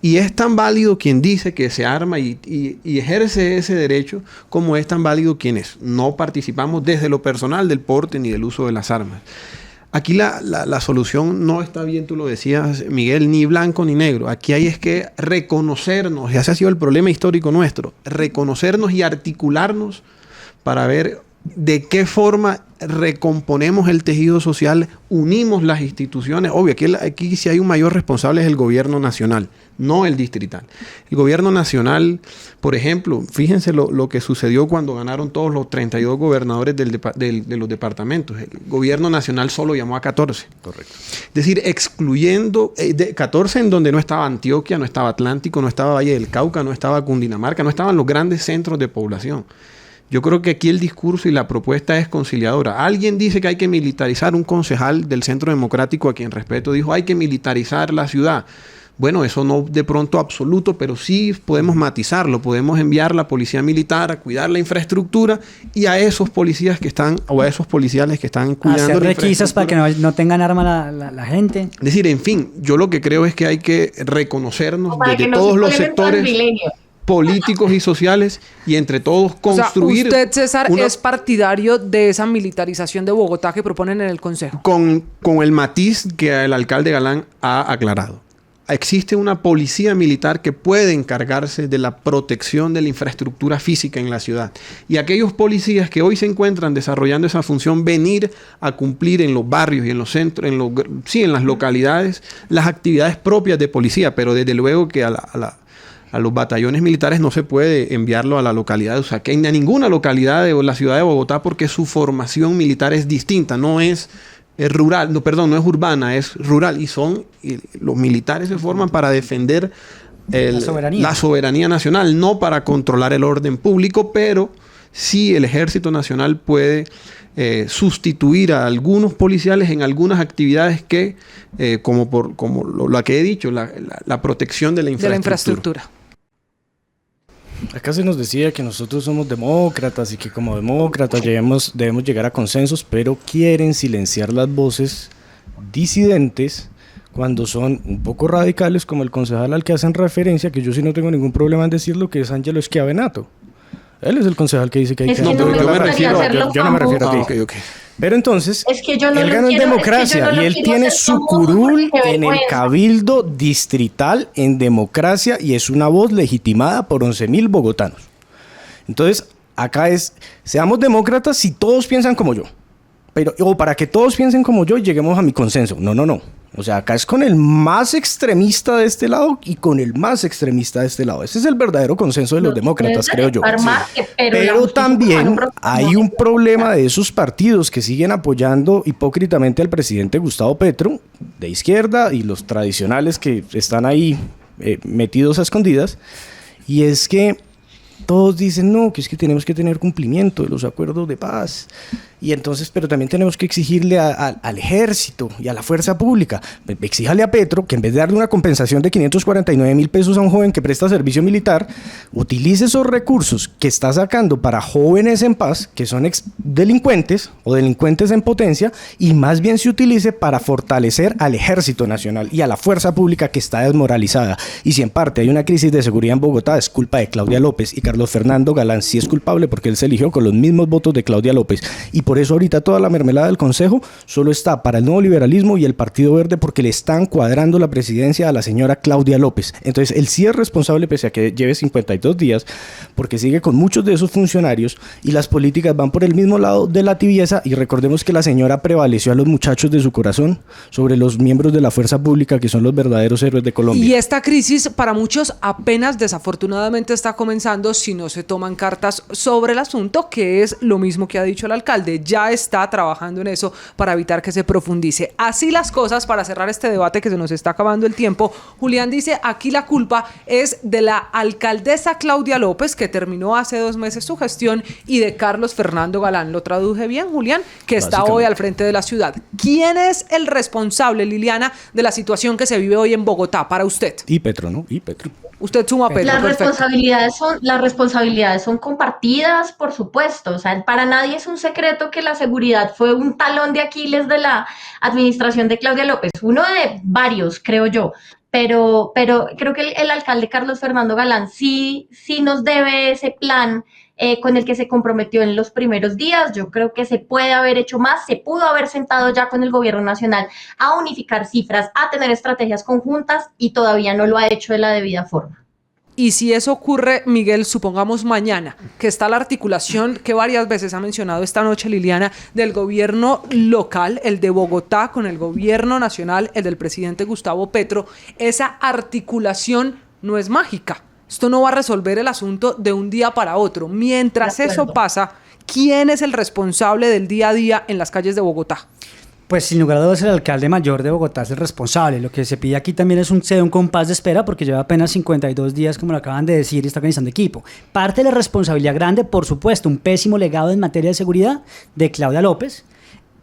Y es tan válido quien dice que se arma y ejerce ese derecho, como es tan válido quienes no participamos desde lo personal del porte ni del uso de las armas. Aquí la solución no está bien, tú lo decías, Miguel, ni blanco ni negro. Aquí hay es que reconocernos, y ese ha sido el problema histórico nuestro, reconocernos y articularnos para ver de qué forma recomponemos el tejido social, unimos las instituciones. Obvio, aquí si hay un mayor responsable es el gobierno nacional, no el distrital. El gobierno nacional, por ejemplo, fíjense lo que sucedió cuando ganaron todos los 32 gobernadores de los departamentos. El gobierno nacional solo llamó a 14. Correcto. Es decir, excluyendo 14 en donde no estaba Antioquia, no estaba Atlántico, no estaba Valle del Cauca, no estaba Cundinamarca, no estaban los grandes centros de población. Yo creo que aquí el discurso y la propuesta es conciliadora. Alguien dice que hay que militarizar, un concejal del Centro Democrático, a quien respeto, dijo hay que militarizar la ciudad. Bueno, eso no de pronto absoluto, pero sí podemos matizarlo. Podemos enviar la policía militar a cuidar la infraestructura y a esos policías que están, o a esos policiales que están cuidando Hacer la requisas para infraestructura. que no tengan arma la gente. Es decir, en fin, yo lo que creo es que hay que reconocernos Para desde que no todos se los cuelen en sectores. Transmilenio. políticos y sociales y entre todos construir... O sea, usted, César, es partidario de esa militarización de Bogotá que proponen en el Consejo. Con el matiz que el alcalde Galán ha aclarado. Existe una policía militar que puede encargarse de la protección de la infraestructura física en la ciudad. Y aquellos policías que hoy se encuentran desarrollando esa función, venir a cumplir en los barrios y en los centros, en las localidades, las actividades propias de policía. Pero desde luego que a los batallones militares no se puede enviarlo a la localidad de Usaquén, ni a ninguna localidad de la ciudad de Bogotá, porque su formación militar es distinta, no es rural, no es urbana, es rural. Y los militares se forman para defender la soberanía nacional, no para controlar el orden público, pero sí el Ejército Nacional puede sustituir a algunos policiales en algunas actividades que, como lo que he dicho, la protección de la infraestructura. Acá se nos decía que nosotros somos demócratas y que como demócratas debemos llegar a consensos, pero quieren silenciar las voces disidentes cuando son un poco radicales, como el concejal al que hacen referencia, que yo sí no tengo ningún problema en decirlo, que es Ángelo Schiavenato. Él es el concejal que dice que hay que... yo no me refiero a ti. Okay. Pero entonces, es que yo no él ganó en democracia y él tiene su curul en el cabildo distrital en democracia y es una voz legitimada por 11.000 bogotanos. Entonces, acá seamos demócratas si todos piensan como yo. O para que todos piensen como yo y lleguemos a mi consenso. No. O sea, acá es con el más extremista de este lado y con el más extremista de este lado. Ese es el verdadero consenso de los demócratas, creo yo. Pero también hay un problema de esos partidos que siguen apoyando hipócritamente al presidente Gustavo Petro, de izquierda, y los tradicionales que están ahí metidos a escondidas. Y es que todos dicen, no, que es que tenemos que tener cumplimiento de los acuerdos de paz. Y entonces, pero también tenemos que exigirle al ejército y a la fuerza pública. Exíjale a Petro que en vez de darle una compensación de 549.000 pesos a un joven que presta servicio militar, utilice esos recursos que está sacando para jóvenes en paz, que son delincuentes o delincuentes en potencia, y más bien se utilice para fortalecer al Ejército Nacional y a la fuerza pública que está desmoralizada. Y si en parte hay una crisis de seguridad en Bogotá, es culpa de Claudia López, y Carlos Fernando Galán sí es culpable porque él se eligió con los mismos votos de Claudia López. Y por eso ahorita toda la mermelada del Consejo solo está para el Nuevo Liberalismo y el Partido Verde, porque le están cuadrando la presidencia a la señora Claudia López. Entonces él sí es responsable, pese a que lleve 52 días, porque sigue con muchos de esos funcionarios y las políticas van por el mismo lado de la tibieza. Y recordemos que la señora prevaleció a los muchachos de su corazón sobre los miembros de la fuerza pública, que son los verdaderos héroes de Colombia. Y esta crisis para muchos apenas desafortunadamente está comenzando si no se toman cartas sobre el asunto, que es lo mismo que ha dicho el alcalde. Ya está trabajando en eso para evitar que se profundice. Así las cosas, para cerrar este debate que se nos está acabando el tiempo, Julián dice, aquí la culpa es de la alcaldesa Claudia López, que terminó hace 2 meses su gestión, y de Carlos Fernando Galán. ¿Lo traduje bien, Julián? Que está hoy al frente de la ciudad. ¿Quién es el responsable, Liliana, de la situación que se vive hoy en Bogotá para usted? Y Petro, ¿no? Y Petro. Usted suma a Petro. Las responsabilidades son compartidas, por supuesto. O sea, para nadie es un secreto que la seguridad fue un talón de Aquiles de la administración de Claudia López. Uno de varios, creo yo. Pero creo que el alcalde Carlos Fernando Galán sí nos debe ese plan con el que se comprometió en los primeros días. Yo creo que se puede haber hecho más, se pudo haber sentado ya con el gobierno nacional a unificar cifras, a tener estrategias conjuntas, y todavía no lo ha hecho de la debida forma. Y si eso ocurre, Miguel, supongamos mañana, que está la articulación que varias veces ha mencionado esta noche Liliana, del gobierno local, el de Bogotá, con el gobierno nacional, el del presidente Gustavo Petro, esa articulación no es mágica. Esto no va a resolver el asunto de un día para otro. Mientras eso pasa, ¿quién es el responsable del día a día en las calles de Bogotá? Pues sin lugar a dudas el alcalde mayor de Bogotá es el responsable. Lo que se pide aquí también es un compás de espera, porque lleva apenas 52 días, como lo acaban de decir, y está organizando equipo. Parte de la responsabilidad grande, por supuesto, un pésimo legado en materia de seguridad de Claudia López.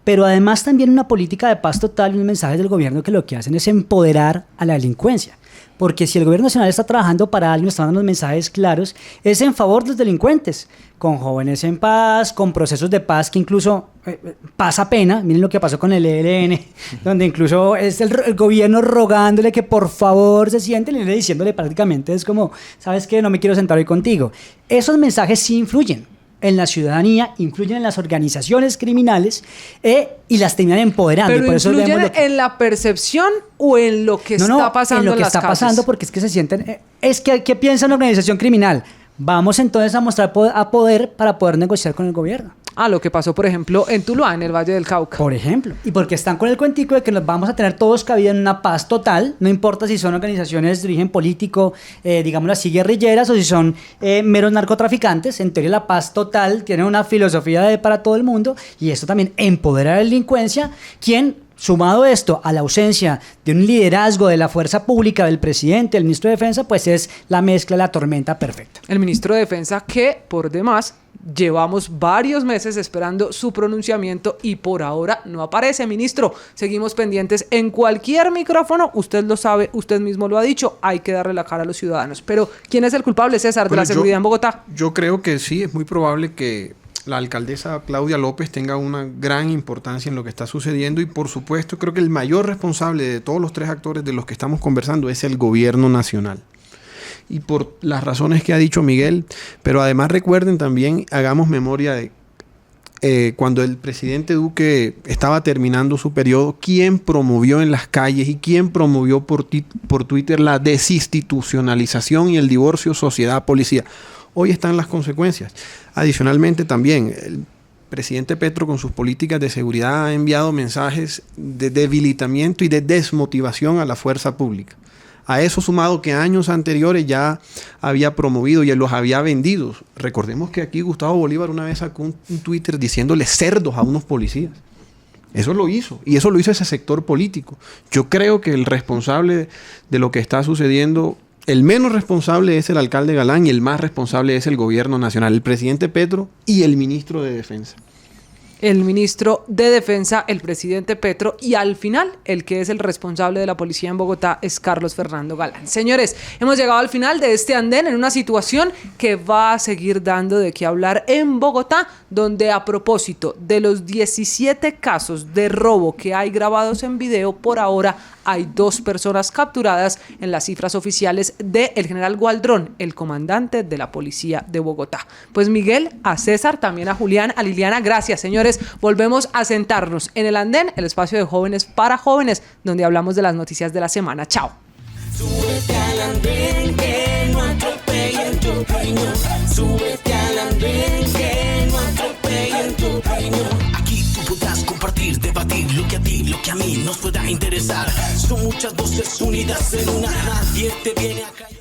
pero además también una política de paz total y unos mensajes del gobierno que lo que hacen es empoderar a la delincuencia. Porque si el gobierno nacional está trabajando para alguien, está dando unos mensajes claros, es en favor de los delincuentes, con jóvenes en paz, con procesos de paz que incluso pasa pena. Miren lo que pasó con el ELN, donde incluso es el gobierno rogándole que por favor se sienten y diciéndole prácticamente es como, ¿sabes qué? No me quiero sentar hoy contigo. Esos mensajes sí influyen en la ciudadanía, influyen en las organizaciones criminales y las terminan empoderando. Pero por eso ¿influyen en la percepción o en lo que está pasando en lo que las está calles? pasando, porque es que se sienten... es que, ¿qué piensa una organización criminal? Vamos entonces a mostrar a poder para poder negociar con el gobierno. Lo que pasó, por ejemplo, en Tuluá, en el Valle del Cauca. Por ejemplo. Y porque están con el cuentico de que nos vamos a tener todos cabida en una paz total, no importa si son organizaciones de origen político, digámoslo así, guerrilleras, o si son meros narcotraficantes. En teoría la paz total tiene una filosofía para todo el mundo, y esto también empodera a la delincuencia, quien... Sumado esto a la ausencia de un liderazgo de la fuerza pública, del presidente, del ministro de Defensa, pues es la mezcla, la tormenta perfecta. El ministro de Defensa que, por demás, llevamos varios meses esperando su pronunciamiento y por ahora no aparece, ministro. Seguimos pendientes en cualquier micrófono, usted lo sabe, usted mismo lo ha dicho, hay que darle la cara a los ciudadanos. Pero, ¿quién es el culpable, César, de la seguridad en Bogotá? Yo creo que sí, es muy probable que la alcaldesa Claudia López tenga una gran importancia en lo que está sucediendo y por supuesto creo que el mayor responsable de todos los tres actores de los que estamos conversando es el gobierno nacional. Y por las razones que ha dicho Miguel, pero además recuerden también, hagamos memoria de cuando el presidente Duque estaba terminando su periodo, quién promovió en las calles y quién promovió por Twitter la desinstitucionalización y el divorcio sociedad-policía. Hoy están las consecuencias. Adicionalmente también, el presidente Petro con sus políticas de seguridad ha enviado mensajes de debilitamiento y de desmotivación a la fuerza pública. A eso sumado que años anteriores ya había promovido y los había vendido. Recordemos que aquí Gustavo Bolívar una vez sacó un Twitter diciéndole cerdos a unos policías. Eso lo hizo, y eso lo hizo ese sector político. Yo creo que el responsable de lo que está sucediendo... El menos responsable es el alcalde Galán y el más responsable es el gobierno nacional, el presidente Petro y el ministro de Defensa. El ministro de Defensa, el presidente Petro, y al final el que es el responsable de la policía en Bogotá es Carlos Fernando Galán. Señores, hemos llegado al final de este andén en una situación que va a seguir dando de qué hablar en Bogotá, donde a propósito de los 17 casos de robo que hay grabados en video, por ahora hay 2 personas capturadas en las cifras oficiales del general Gualdrón, el comandante de la policía de Bogotá. Pues Miguel, a César, también a Julián, a Liliana, gracias, señores. Volvemos a sentarnos en el andén, el espacio de jóvenes para jóvenes, donde hablamos de las noticias de la semana. Chao. Súbete al andén que no atropellen tu opinión. Súbete al andén que no atropellen tu opinión. Aquí tú podrás compartir, debatir lo que a ti, lo que a mí nos pueda interesar. Son muchas voces unidas en una. Nadie te viene a callar.